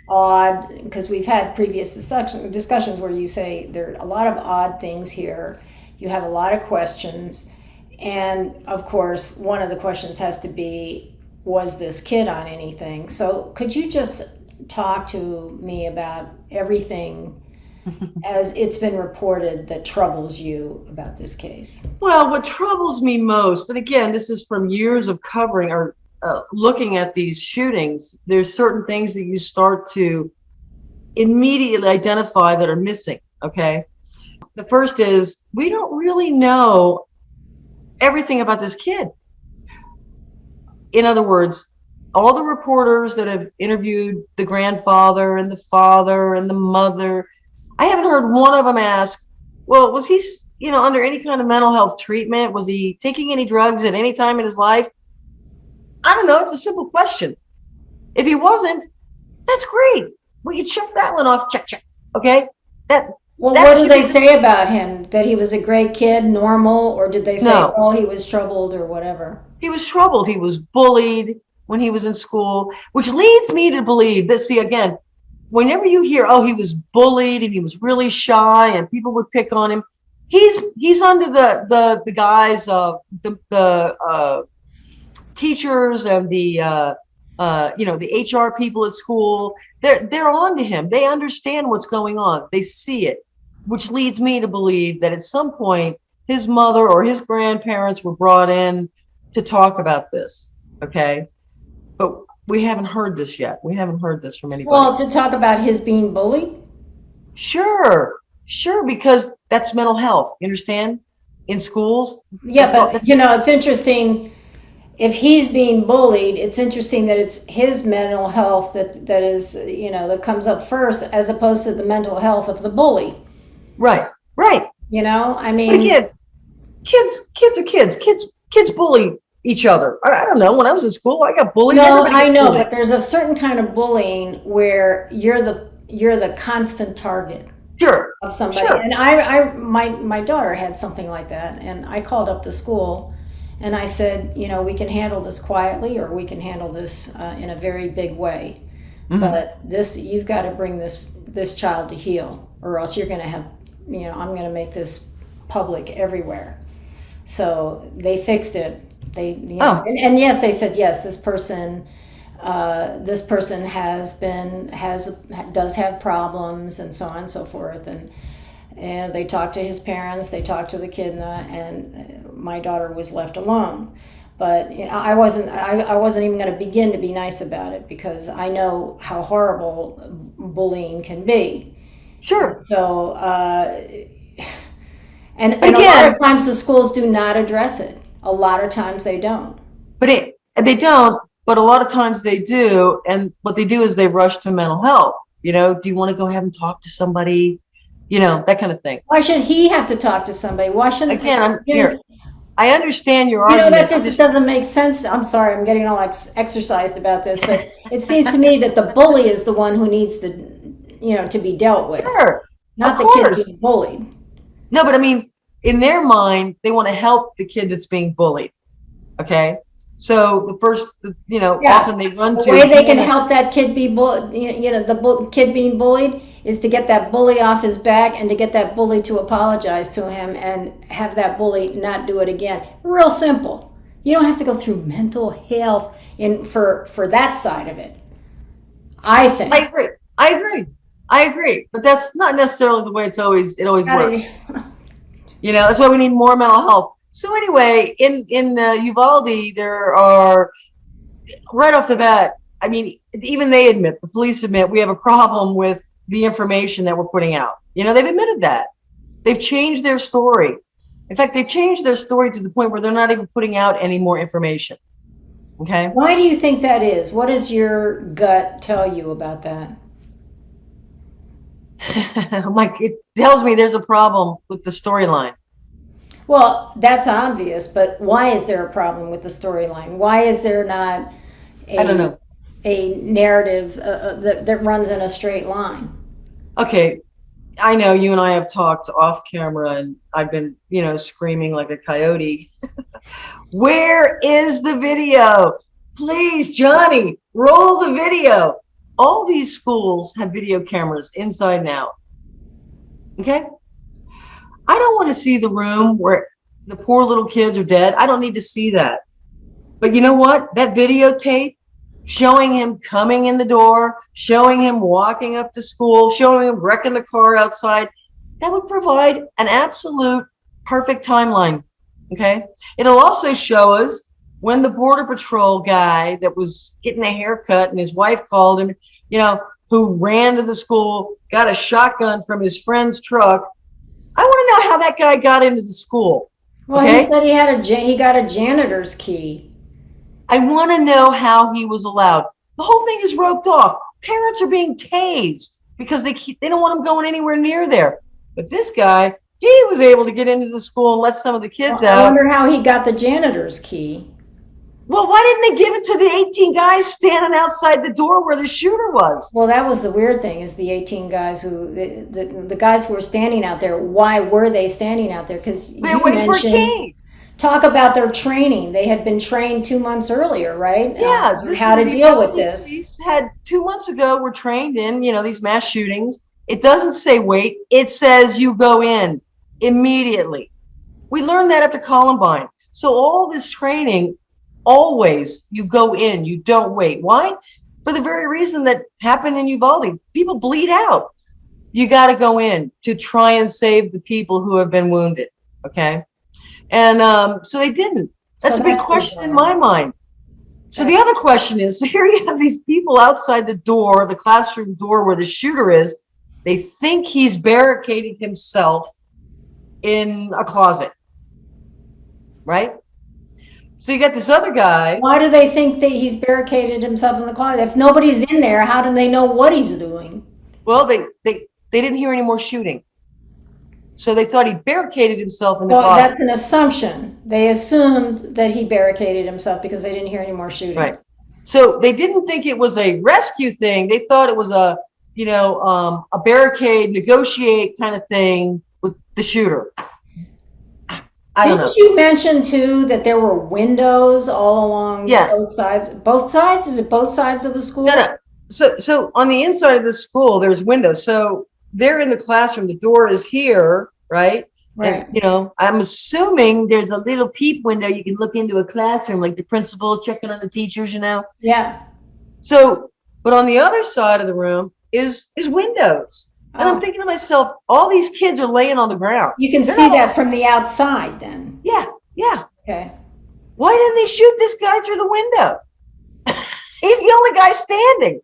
odd, because we've had previous discussions where you say there are a lot of odd things here. You have a lot of questions. And of course, one of the questions has to be, was this kid on anything? So could you just talk to me about everything as it's been reported that troubles you about this case? Well, what troubles me most, and again, this is from years of covering or looking at these shootings, there's certain things that you start to immediately identify that are missing, okay? The first is, we don't really know everything about this kid. In other words, all the reporters that have interviewed the grandfather and the father and the mother, I haven't heard one of them ask, well, was he, under any kind of mental health treatment? Was he taking any drugs at any time in his life? I don't know. It's a simple question. If he wasn't, that's great. We can check that one off. Check. Okay. What did they say about him? That he was a great kid, normal, or did they say, oh, he was troubled or whatever? He was troubled. He was bullied when he was in school, which leads me to believe that, see, again, whenever you hear, oh, he was bullied and he was really shy and people would pick on him, he's under the guise of the teachers and the HR people at school. They're on to him. They understand what's going on. They see it, which leads me to believe that at some point his mother or his grandparents were brought in to talk about this. Okay. But we haven't heard this yet. We haven't heard this from anybody. Well, to talk about his being bullied? Sure, because that's mental health. You understand? In schools. Yeah, but it's interesting. If he's being bullied, it's interesting that it's his mental health that is, that comes up first, as opposed to the mental health of the bully. Right. I mean, but again, kids are kids. kids bully each other. I don't know. When I was in school, I got bullied. No, Everybody I gets know, bullied. but there's a certain kind of bullying where you're the constant target Sure, of somebody. sure. And my daughter had something like that, and I called up the school and I said, we can handle this quietly, or we can handle this in a very big way. Hmm. But you've got to bring this child to heel, or else you're going to have, I'm going to make this public everywhere. So they fixed it. They, Oh, and yes, they said yes. This person does have problems, and so on and so forth. And they talked to his parents. They talked to the kid, and my daughter was left alone. But I wasn't even going to begin to be nice about it, because I know how horrible bullying can be. sure. So and But a lot again, of times the schools do not address it. A lot of times they don't. they don't. But a lot of times they do, and what they do is they rush to mental health. Do you want to go have and talk to somebody? That kind of thing. Why should he have to talk to somebody? Why shouldn't Again, I'm you here. I understand your that argument. I'm just just doesn't make sense. I'm sorry, I'm getting all exercised about this, but it seems to me that the bully is the one who needs to be dealt with, sure, of not the kid course. being bullied. No, but I mean, in their mind, they want to help the kid that's being bullied. Okay. So the first, Yeah, often they run the to way they can being a, help that kid be kid being bullied is to get that bully off his back, and to get that bully to apologize to him, and have that bully not do it again. Real simple. You don't have to go through mental health for that side of it, I I think. agree. I agree. I agree. But that's not necessarily the way it always works. That's why we need more mental health. So anyway, in Uvalde, there are right off the bat. I mean, even the police admit, we have a problem with the information that we're putting out. They've admitted that. They've changed their story. In fact, they've changed their story to the point where they're not even putting out any more information. Okay. Why do you think that is? What does your gut tell you about that? Like, it tells me there's a problem with the storyline. Well, that's obvious, but why is there a problem with the storyline? Why is there not I don't a know. a narrative that runs in a straight line? Okay, I know you and I have talked off camera, and I've been, screaming like a coyote. Where is the video? Please, Johnny, roll the video. All these schools have video cameras inside and out. Okay? I don't want to see the room where the poor little kids are dead. I don't need to see that. But you know what? That videotape showing him coming in the door, showing him walking up to school, showing him wrecking the car outside, that would provide an absolute perfect timeline. Okay. It'll also show us when the Border Patrol guy that was getting a haircut and his wife called him, who ran to the school, got a shotgun from his friend's truck. I want to know how that guy got into the school. Well, he Okay. said he got a janitor's key. I want to know how he was allowed. The whole thing is roped off. Parents are being tased because they don't want him going anywhere near there. But this guy, he was able to get into the school and let some of the kids Well, I out. wonder how he got the janitor's key. Well, why didn't they give it to the 18 guys standing outside the door where the shooter was? Well, that was the weird thing, is the 18 guys the guys who were standing out there. Why were they standing out there? Because They're you waiting for a mentioned, key. talk about their training. They had been trained 2 months earlier, right? Yeah, On how to the deal with Uvalde this. police had 2 months ago were trained in, these mass shootings. It doesn't say wait. It says you go in immediately. We learned that after Columbine. So all this training, always you go in, you don't wait. Why? For the very reason that happened in Uvalde. People bleed out. You got to go in to try and save the people who have been wounded. Okay. And so they didn't. That's So a big that's question in bizarre. my mind. So the other question is, so here you have these people outside the door, the classroom door where the shooter is. They think he's barricaded himself in a closet, right? So you got this other guy. Why do they think that he's barricaded himself in the closet? If nobody's in there, how do they know what he's doing? Well, they didn't hear any more shooting. So they thought he barricaded himself in the Well, closet. that's an assumption. They assumed that he barricaded himself because they didn't hear any more shooting. Right. So they didn't think it was a rescue thing. They thought it was a barricade, negotiate kind of thing with the shooter. I don't know. Didn't you mention too that there were windows all along Yes. both sides? Both sides? Is it both sides of the No, school? no. So on the inside of the school, there's windows. So they're in the classroom. The door is here, right? Right. And I'm assuming there's a little peep window you can look into a classroom, like the principal checking on the teachers. Yeah. So, but on the other side of the room is windows. And I'm thinking to myself, all these kids are laying on the ground. You can They're see not that all- from the outside then. Yeah, yeah. Okay. Why didn't they shoot this guy through the window? He's the only guy standing.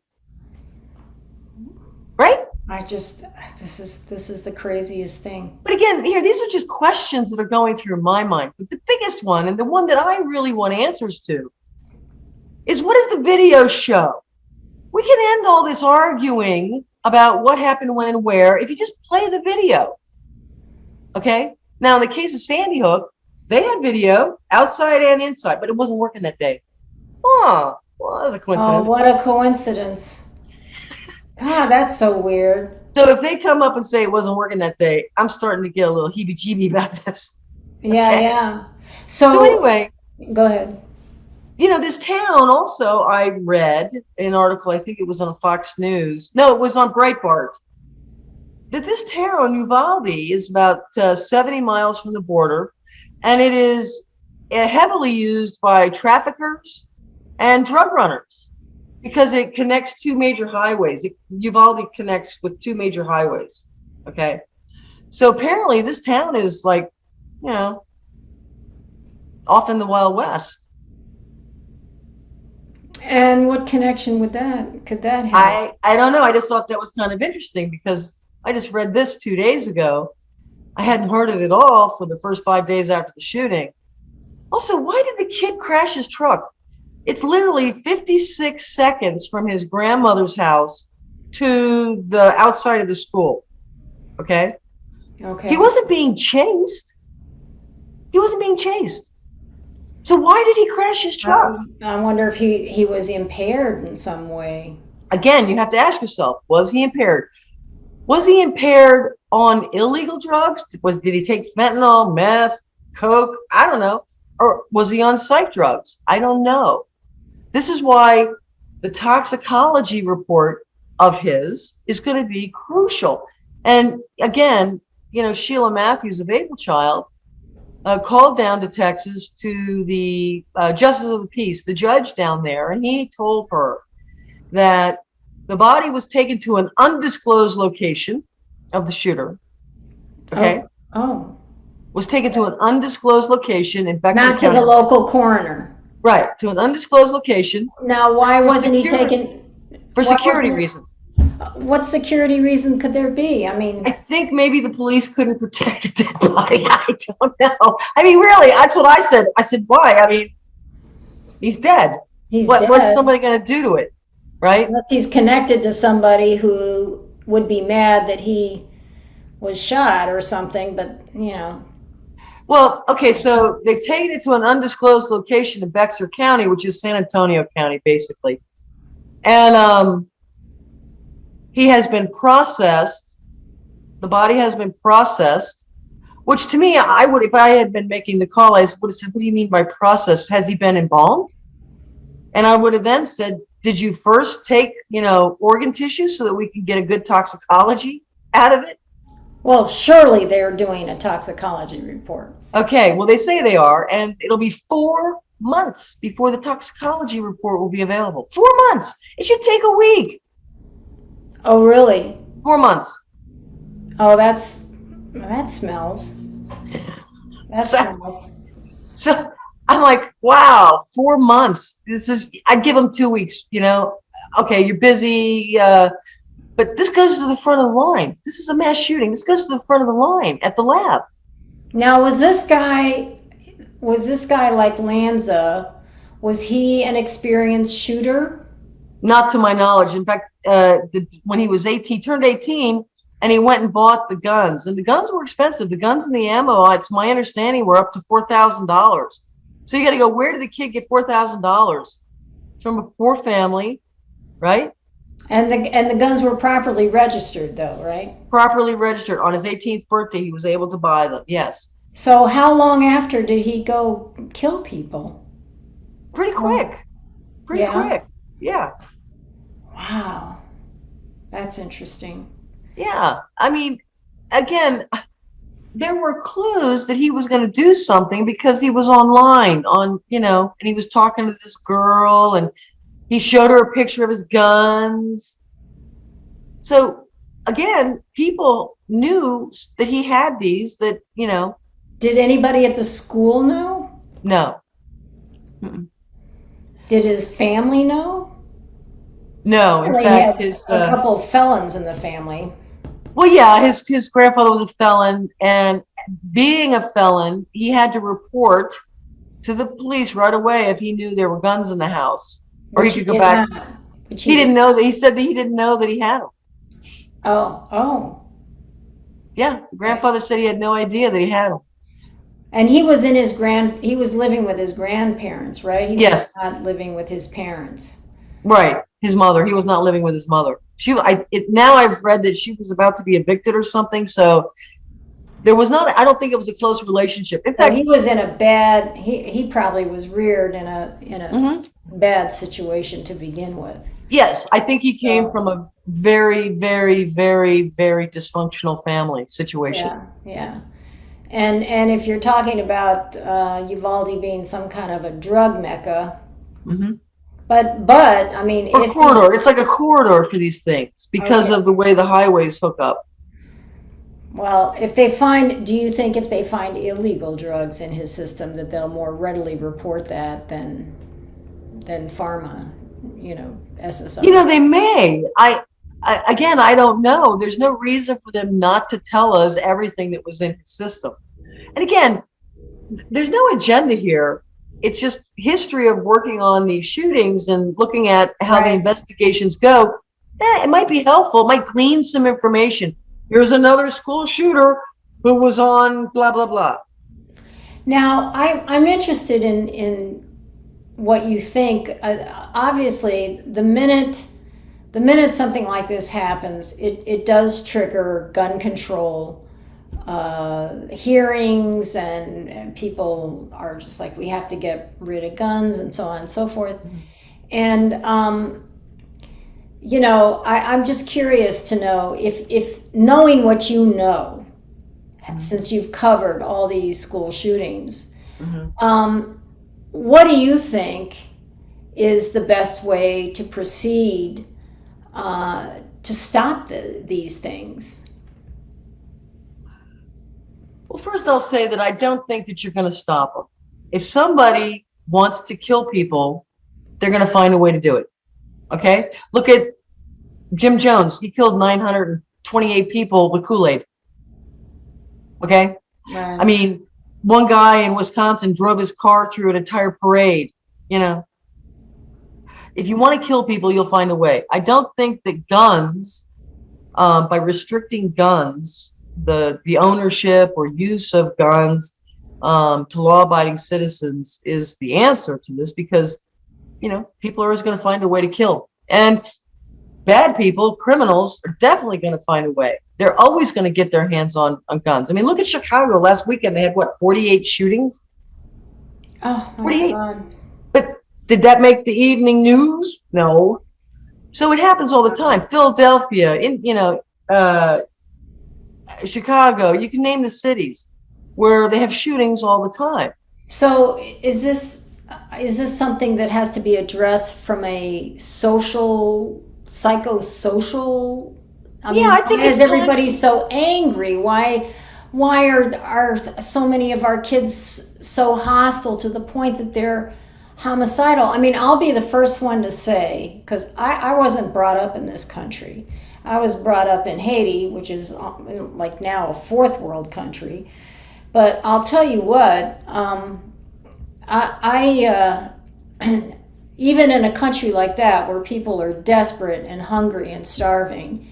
Right? This is the craziest thing. But again, here, these are just questions that are going through my mind. But the biggest one, and the one that I really want answers to, is what does the video show? We can end all this arguing about what happened when and where if you just play the video. Okay? Now, in the case of Sandy Hook, they had video outside and inside, but it wasn't working that day. Oh, well, that was a coincidence. Oh, what a coincidence. God, that's so weird. So if they come up and say it wasn't working that day, I'm starting to get a little heebie-jeebie about this. Yeah, Okay? yeah. So anyway, Go ahead. this town also, I read an article, I think it was on Fox News. No, it was on Breitbart. That this town, Uvalde, is about 70 miles from the border, and it is heavily used by traffickers and drug runners because it connects two major highways. Uvalde connects with two major highways. Okay. So apparently this town is like, off in the Wild West. And what connection could that have? I don't know. I just thought that was kind of interesting because I just read this 2 days ago. I hadn't heard it at all for the first 5 days after the shooting. Also, why did the kid crash his truck? It's literally 56 seconds from his grandmother's house to the outside of the school. Okay? Okay. He wasn't being chased. So why did he crash his truck? I wonder if he was impaired in some way. Again, you have to ask yourself, was he impaired? Was he impaired on illegal drugs? Did he take fentanyl, meth, coke? I don't know. Or was he on psych drugs? I don't know. This is why the toxicology report of his is going to be crucial. And again, Sheila Matthews of Able Child called down to Texas to the Justice of the Peace, the judge down there, and he told her that the body was taken to an undisclosed location of the shooter. Okay. Oh. Was taken to an undisclosed location in Bexar Not to County. the local coroner. Right, to an undisclosed location. Now, why wasn't he taken? For security reasons. What security reason could there be? I mean, I think maybe the police couldn't protect a dead body. I don't know. I mean, really, that's what I said. I said, why? I mean, he's dead. dead. What's somebody going to do to it? Right? Unless he's connected to somebody who would be mad that he was shot or something, but Well, okay, so they've taken it to an undisclosed location in Bexar County, which is San Antonio County, basically. And he has been processed. The body has been processed, which to me, I would, if I had been making the call, I would have said, what do you mean by processed? Has he been embalmed? And I would have then said, did you first take, organ tissue so that we can get a good toxicology out of it? well, surely they're doing a toxicology report. Okay, well, they say they are, and it'll be 4 months before the toxicology report will be available. 4 months. It should take a week. Oh, really? 4 months. Oh, that smells. That So- smells. So I'm like, wow, 4 months. I'd give them 2 weeks, Okay, you're busy, but this goes to the front of the line. This is a mass shooting. This goes to the front of the line at the lab. Now, was this guy like Lanza? Was he an experienced shooter? Not to my knowledge. In fact, when he was 18, turned 18 and he went and bought the guns. And the guns were expensive. The guns and the ammo, it's my understanding, were up to $4,000. So you got to go, where did the kid get $4,000? From a poor family, right? And the guns were properly registered, though, right? Properly registered. On his 18th birthday, he was able to buy them. Yes. So how long after did he go kill people? Pretty quick. Pretty quick. Yeah. Wow. That's interesting. Yeah. I mean, again, there were clues that he was going to do something because he was online and he was talking to this girl and he showed her a picture of his guns. So again, people knew that he had these Did anybody at the school know? No. Mm-mm. Did his family know? No, in Well, fact, a couple of felons in the family. Well, yeah, his grandfather was a felon, and being a felon, he had to report to the police right away if he knew there were guns in the house, or he could go back. He didn't know that. He said that he didn't know that he had them. Oh. Yeah, the grandfather said he had no idea that he had them. And he was he was living with his grandparents, right? He Yes. was not living with his parents. Right, his mother. He was not living with his mother. Now I've read that she was about to be evicted or something. So there was not. I don't think it was a close relationship. In fact, he was in a bad. He probably was reared in a bad situation to begin with. Yes, I think he came from a very, very, very, very dysfunctional family situation. Yeah. And if you're talking about Uvalde being some kind of a drug mecca, but I mean, or corridor. It's like a corridor for these things because of the way the highways hook up. Well, do you think if they find illegal drugs in his system that they'll more readily report that than pharma, SSI? They may. I don't know. There's no reason for them not to tell us everything that was in his system. And again, there's no agenda here. It's just history of working on these shootings and looking at how the investigations go. It might be helpful. It might glean some information. Here's another school shooter who was on blah, blah, blah. Now, I'm interested in what you think. Obviously, the minute something like this happens, it does trigger gun control hearings, and people are just like, we have to get rid of guns and so on and so forth. And I'm just curious to know if knowing what you know, since you've covered all these school shootings, what do you think is the best way to proceed to stop these things? Well, first I'll say that I don't think that you're going to stop them. If somebody wants to kill people, they're going to find a way to do it. Okay? Look at Jim Jones. He killed 928 people with Kool-Aid. Okay? Right. I mean, one guy in Wisconsin drove his car through an entire parade. If you want to kill people, you'll find a way. I don't think that guns, by restricting guns, the ownership or use of guns to law-abiding citizens is the answer to this, because people are always going to find a way to kill, and bad people, criminals, are definitely going to find a way. They're always going to get their hands on guns. I mean, look at Chicago last weekend. They had 48 shootings. Oh, 48. God. But did that make the evening news? No. So it happens all the time. Philadelphia, Chicago, you can name the cities where they have shootings all the time. So is this something that has to be addressed from a psychosocial? I think it's everybody so angry. Why are so many of our kids so hostile to the point that they're homicidal? I mean, I'll be the first one to say, because I wasn't brought up in this country. I was brought up in Haiti, which is like now a fourth world country. But I'll tell you what, I even in a country like that where people are desperate and hungry and starving,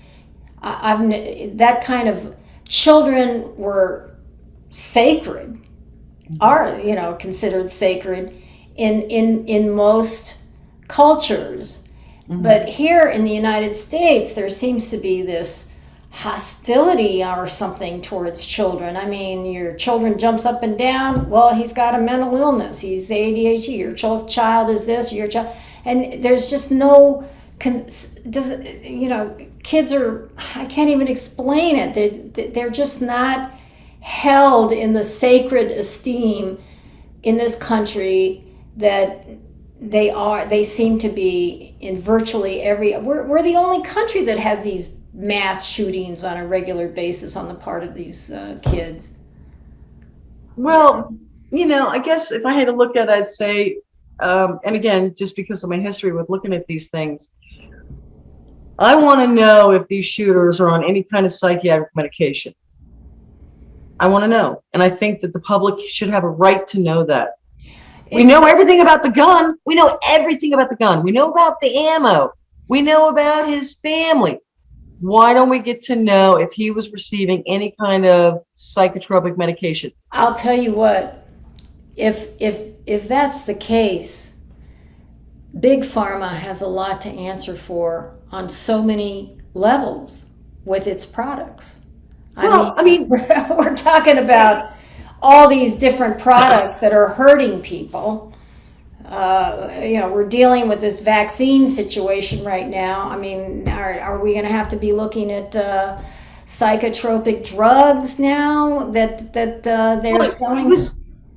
that kind of children were sacred, are considered sacred in most cultures. But here in the United States, there seems to be this hostility or something towards children. I mean, your children jumps up and down. Well, he's got a mental illness. He's ADHD. Your child is this. Your child, and there's just no. Kids are. I can't even explain it. They're just not held in the sacred esteem in this country that they seem to be in virtually we're the only country that has these mass shootings on a regular basis on the part of these kids. Well, I guess if I had to look at it, I'd say, and again, just because of my history with looking at these things, I want to know if these shooters are on any kind of psychiatric medication. I want to know. And I think that the public should have a right to know that. We know everything about the gun. We know everything about the gun. We know about the ammo. We know about his family. Why don't we get to know if he was receiving any kind of psychotropic medication? I'll tell you what, if that's the case, Big Pharma has a lot to answer for on so many levels with its products. I mean, we're talking about all these different products that are hurting people. We're dealing with this vaccine situation right now. I mean, are we going to have to be looking at psychotropic drugs now that they're selling?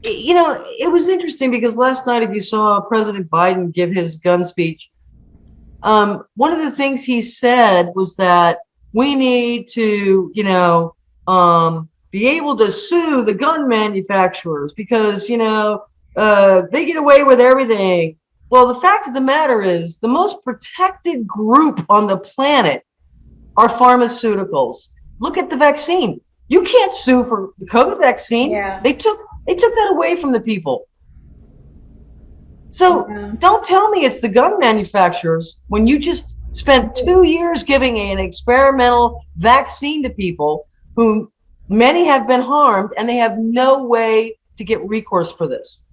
It was interesting because last night, if you saw President Biden give his gun speech, one of the things he said was that we need to, be able to sue the gun manufacturers because, they get away with everything. Well, the fact of the matter is the most protected group on the planet are pharmaceuticals. Look at the vaccine. You can't sue for the COVID vaccine. Yeah. They took that away from the people. So Don't tell me it's the gun manufacturers when you just spent 2 years giving an experimental vaccine to people who many have been harmed and they have no way to get recourse for this.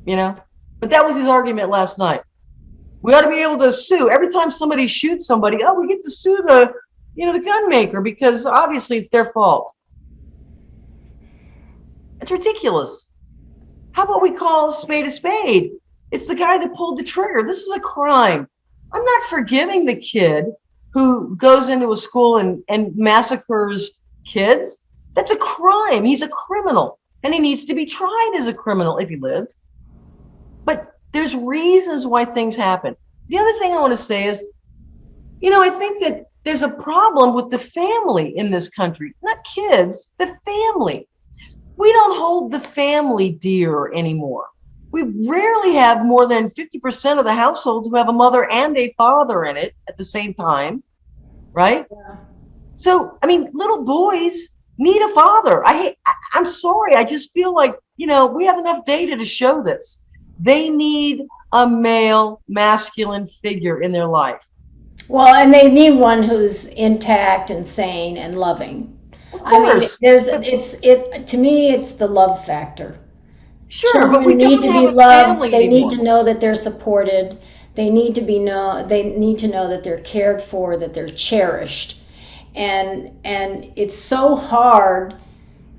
But that was his argument last night. We ought to be able to sue every time somebody shoots somebody. Oh, we get to sue the gun maker because obviously it's their fault. It's ridiculous. How about we call a spade a spade? It's the guy that pulled the trigger. This is a crime. I'm not forgiving the kid who goes into a school and massacres kids. That's a crime. He's a criminal and he needs to be tried as a criminal if he lived. But there's reasons why things happen. The other thing I want to say is, I think that there's a problem with the family in this country, not kids, the family. We don't hold the family dear anymore. We rarely have more than 50% of the households who have a mother and a father in it at the same time, right? Yeah. So, little boys need a father. I'm sorry. I just feel like, we have enough data to show this. They need a male, masculine figure in their life. Well, and they need one who's intact and sane and loving. Of course. To me, it's the love factor. Sure, Children but we need don't to have be a loved. family They anymore. need to know that they're supported. They need to know that they're cared for, that they're cherished. And it's so hard,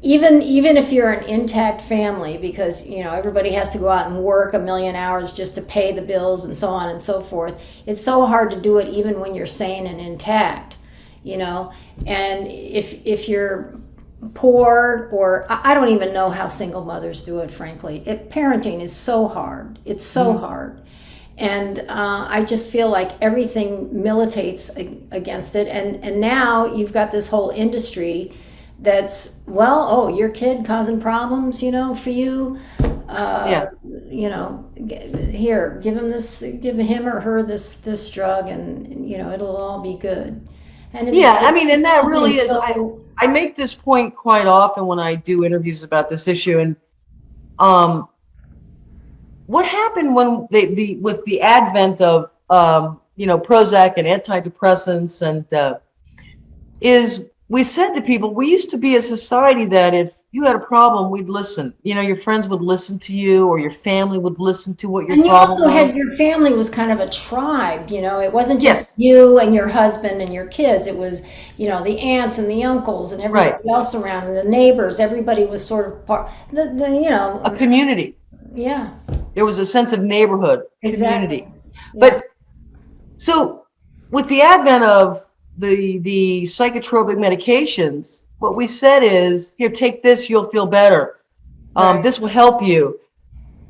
even if you're an intact family, because everybody has to go out and work a million hours just to pay the bills and so on and so forth. It's so hard to do it even when you're sane and intact, and if you're poor, or I don't even know how single mothers do it, frankly. Parenting is so hard. It's so hard. And I just feel like everything militates against it. And now you've got this whole industry that's, your kid causing problems, for you. Here, give him or her this drug, and it'll all be good. And and that really is. I make this point quite often when I do interviews about this issue, and what happened when with the advent of Prozac and antidepressants and is we said to people, we used to be a society that if you had a problem, we'd listen. You know, your friends would listen to you, or your family would listen to what your And you problem also had was. your family was kind of a tribe, you know. It wasn't just Yes, you and your husband and your kids. It was, you know, the aunts and the uncles and right. everybody else around, and the neighbors. Everybody was sort of part. You A know, community. yeah, There was a sense of neighborhood, exactly. community. Yeah, But so with the advent of the psychotropic medications, what we said is, here, take this, you'll feel better. right. This will help you.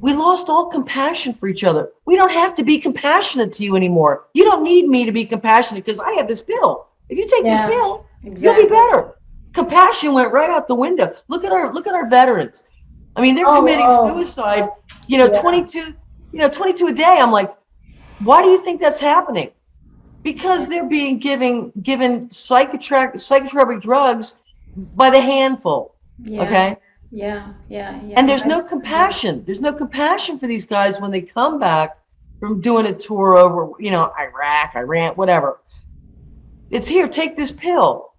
We lost all compassion for each other. We don't have to be compassionate to you anymore. You don't need me to be compassionate because I have this pill. If you take this Yeah, pill, you'll be exactly. better. Compassion went right out the window. Look at our veterans. I mean, they're Oh, committing oh, suicide, yeah, 22, 22 a day. I'm like, why do you think that's happening? Because they're being given psychotropic drugs by the handful. yeah, Okay. And yeah. there's no Yeah. compassion. There's no compassion for these guys when they come back from doing a tour over, Iraq, Iran, whatever. It's here, take this pill.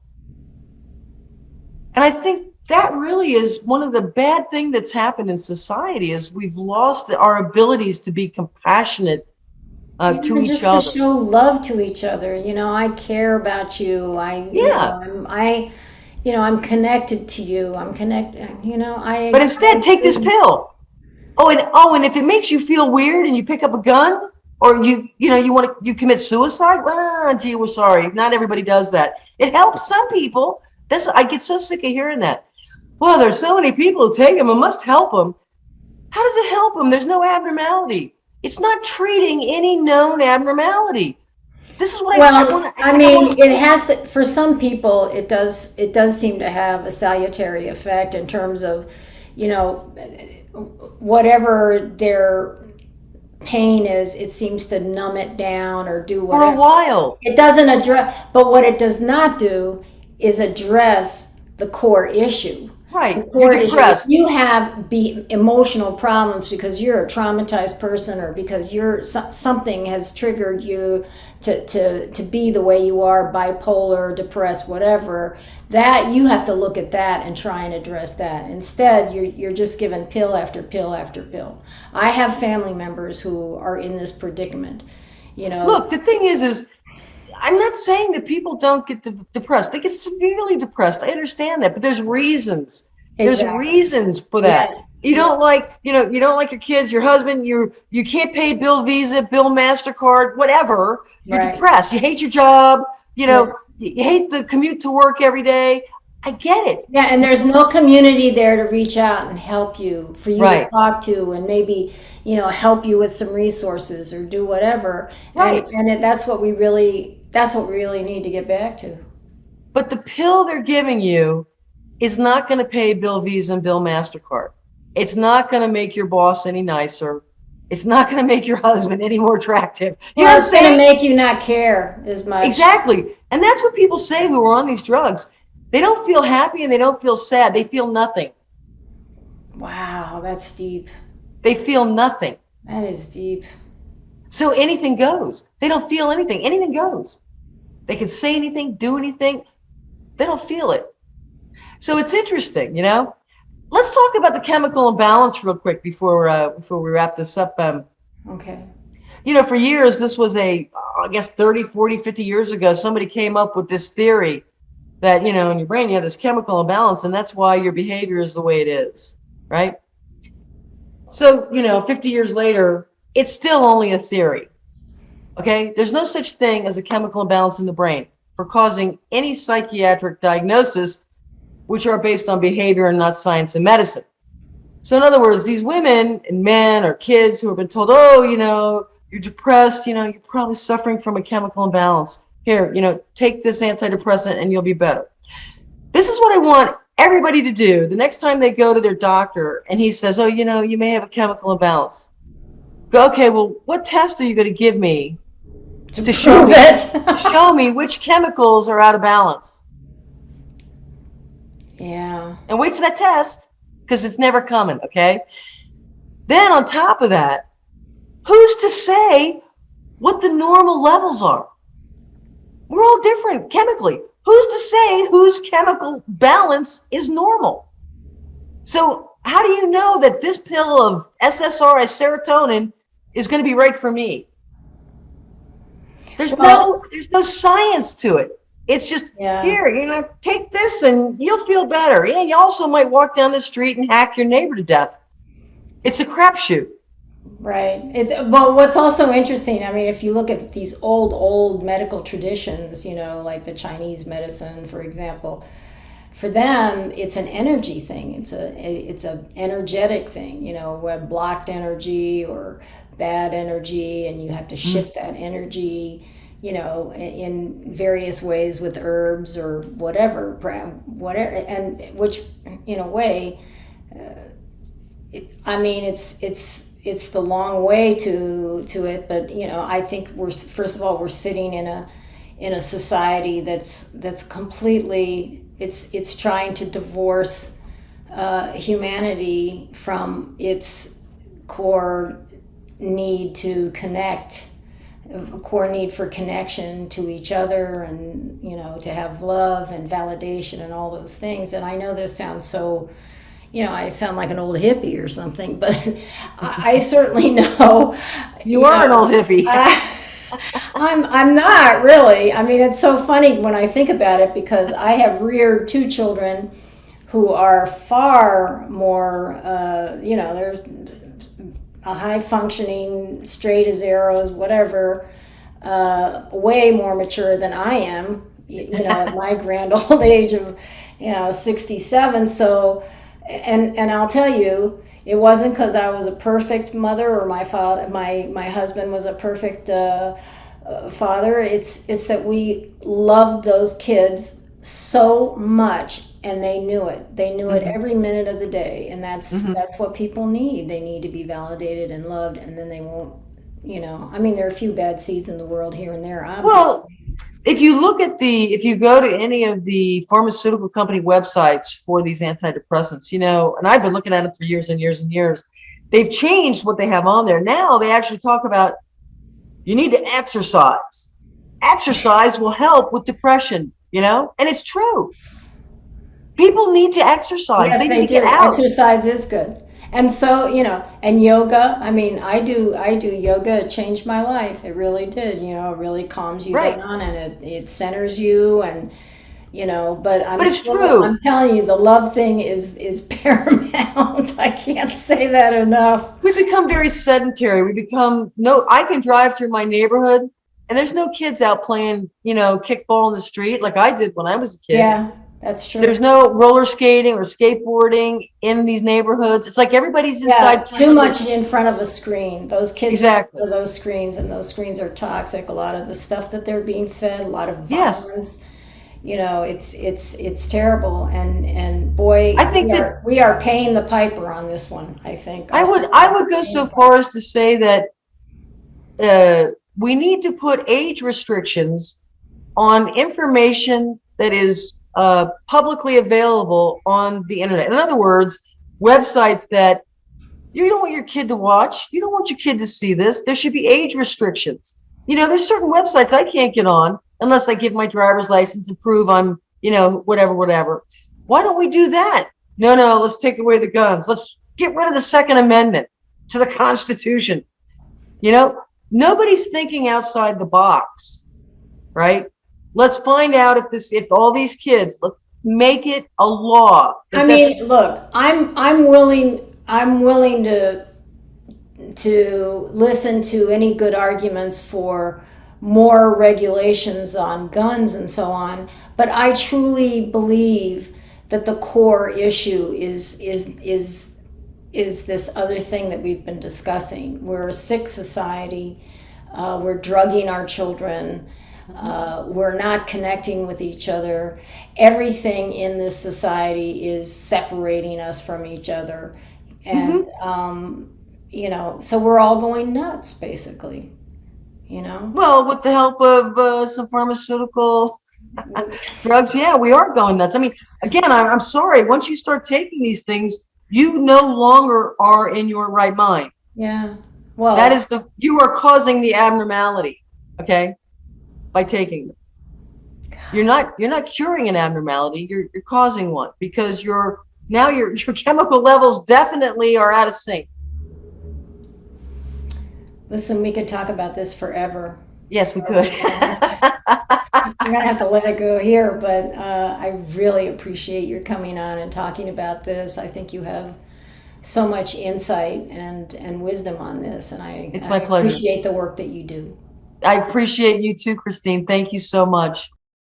And I think that really is one of the bad things that's happened in society is we've lost our abilities to be compassionate Yeah, to each just to other. show love to each other. You know, I care about you. Yeah. I'm connected to you. I'm connected. But I instead, take this agree. pill. Oh, and if it makes you feel weird and you pick up a gun or you commit suicide, well, gee, we're sorry. Not everybody does that. It helps some people. I get so sick of hearing that. Well, there's so many people who take them. It must help them. How does it help them? There's no abnormality. It's not treating any known abnormality. This is what I Well, want. I I think I mean, want. it has to, for some people, it does seem to have a salutary effect in terms of, you know, whatever their pain is, it seems to numb it down or do For a whatever. while. It doesn't address, but what it does not do is address the core issue. The Right. You're core issue, if depressed. you have emotional problems because you're a traumatized person or because something has triggered you to be the way you are, bipolar, depressed, whatever, that you have to look at that and try and address that. Instead, you're just given pill after pill after pill. I have family members who are in this predicament. You know, Look, the thing is I'm not saying that people don't get depressed. They get severely depressed. I understand that, but there's reasons. There's exactly. reasons for that. Yes. You Yeah. don't like, you don't like your kids, your husband, you can't pay Bill Visa, Bill MasterCard, whatever. You're Right. depressed. You hate your job, Yeah. you hate the commute to work every day. I get it. Yeah, and there's no community there to reach out and help you, for you to Right. talk to, and maybe, help you with some resources or do whatever. And Right. that's what we really need to get back to. But the pill they're giving you is not going to pay Bill Visa and Bill MasterCard. It's not going to make your boss any nicer. It's not going to make your husband any more attractive. You know Well, what I'm it's going to saying? make you not care as much. Exactly. And that's what people say who are on these drugs. They don't feel happy and they don't feel sad. They feel nothing. Wow, that's deep. They feel nothing. That is deep. So anything goes. They don't feel anything. Anything goes. They can say anything, do anything. They don't feel it. So it's interesting, Let's talk about the chemical imbalance real quick before we wrap this up. Okay. For years, this was I guess 30, 40, 50 years ago, somebody came up with this theory that, in your brain, you have this chemical imbalance, and that's why your behavior is the way it is, right? So, 50 years later, it's still only a theory, okay? There's no such thing as a chemical imbalance in the brain for causing any psychiatric diagnosis, which are based on behavior and not science and medicine. So in other words, these women and men or kids who have been told, oh, you're depressed, you're probably suffering from a chemical imbalance. Here, take this antidepressant and you'll be better. This is what I want everybody to do the next time they go to their doctor and he says, oh, you may have a chemical imbalance. Go, okay, well, what test are you going to give me to Prove it. show me which chemicals are out of balance? Yeah. And wait for that test because it's never coming, okay? Then on top of that, who's to say what the normal levels are? We're all different chemically. who's to say whose chemical balance is normal? So how do you know that this pill of SSRI serotonin is going to be right for me? There's no science to it. It's just, here, take this and you'll feel better. Yeah, you also might walk down the street and hack your neighbor to death. It's a crapshoot. Right. But what's also interesting, I mean, if you look at these old medical traditions, like the Chinese medicine, for example, for them, it's an energy thing. It's a energetic thing, where blocked energy or bad energy, and you have to shift that energy, in various ways with herbs or whatever, and which, in a way, it's the long way to it, but I think we're sitting in a society that's completely it's trying to divorce humanity from its core need to connect, a core need for connection to each other, and to have love and validation and all those things. And I know this sounds so, I sound like an old hippie or something, but I certainly know. You are an old hippie. I'm not really. I mean, it's so funny when I think about it, because I have reared two children who are far more, they're a high functioning, straight as arrows, whatever, way more mature than I am, at my grand old age of, 67. So, and I'll tell you, it wasn't because I was a perfect mother or my husband was a perfect father. It's that we loved those kids so much, and they knew it. They knew it every minute of the day, and that's what people need. They need to be validated and loved, and then they won't. I mean, there are a few bad seeds in the world here and there. Obviously. Well, if you go to any of the pharmaceutical company websites for these antidepressants, and I've been looking at them for years and years and years, they've changed what they have on there. Now they actually talk about, you need to exercise. Exercise will help with depression, and it's true. People need to exercise. Yes, they need to get out. Exercise is good. And so, and yoga, I mean, I do yoga. It changed my life. It really did. It really calms you down, and it centers you, and but it's true. I'm telling you, the love thing is paramount. I can't say that enough. We become very sedentary. I can drive through my neighborhood and there's no kids out playing, kickball in the street like I did when I was a kid. Yeah. That's true. There's no roller skating or skateboarding in these neighborhoods. It's like everybody's inside. Too much in front of a screen. Those kids exactly. are those screens, and those screens are toxic. A lot of the stuff that they're being fed, a lot of violence. Yes. It's terrible. And boy, I think we are paying the piper on this one. I think I would go so far as to say that we need to put age restrictions on information that is publicly available on the internet. In other words, websites that you don't want your kid to watch. You don't want your kid to see this. There should be age restrictions. There's certain websites I can't get on unless I give my driver's license and prove I'm, whatever. Why don't we do that? No, let's take away the guns. Let's get rid of the Second Amendment to the Constitution. Nobody's thinking outside the box, right? Let's find out if all these kids, let's make it a law. Look, I'm willing to listen to any good arguments for more regulations on guns and so on, but I truly believe that the core issue is this other thing that we've been discussing. We're a sick society. We're drugging our children. We're not connecting with each other. Everything in this society is separating us from each other. And, so we're all going nuts, basically, Well, with the help of some pharmaceutical drugs, we are going nuts. I mean, again, I'm sorry. Once you start taking these things, you no longer are in your right mind. Yeah. Well, that is you are causing the abnormality, okay, by taking them. You're not curing an abnormality. You're causing one, because your chemical levels definitely are out of sync. Listen, we could talk about this forever. Yes, we could. I'm gonna have to let it go here, but I really appreciate your coming on and talking about this. I think you have so much insight and wisdom on this, and It's I my pleasure. appreciate the work that you do. I appreciate you too, Christine. Thank you so much.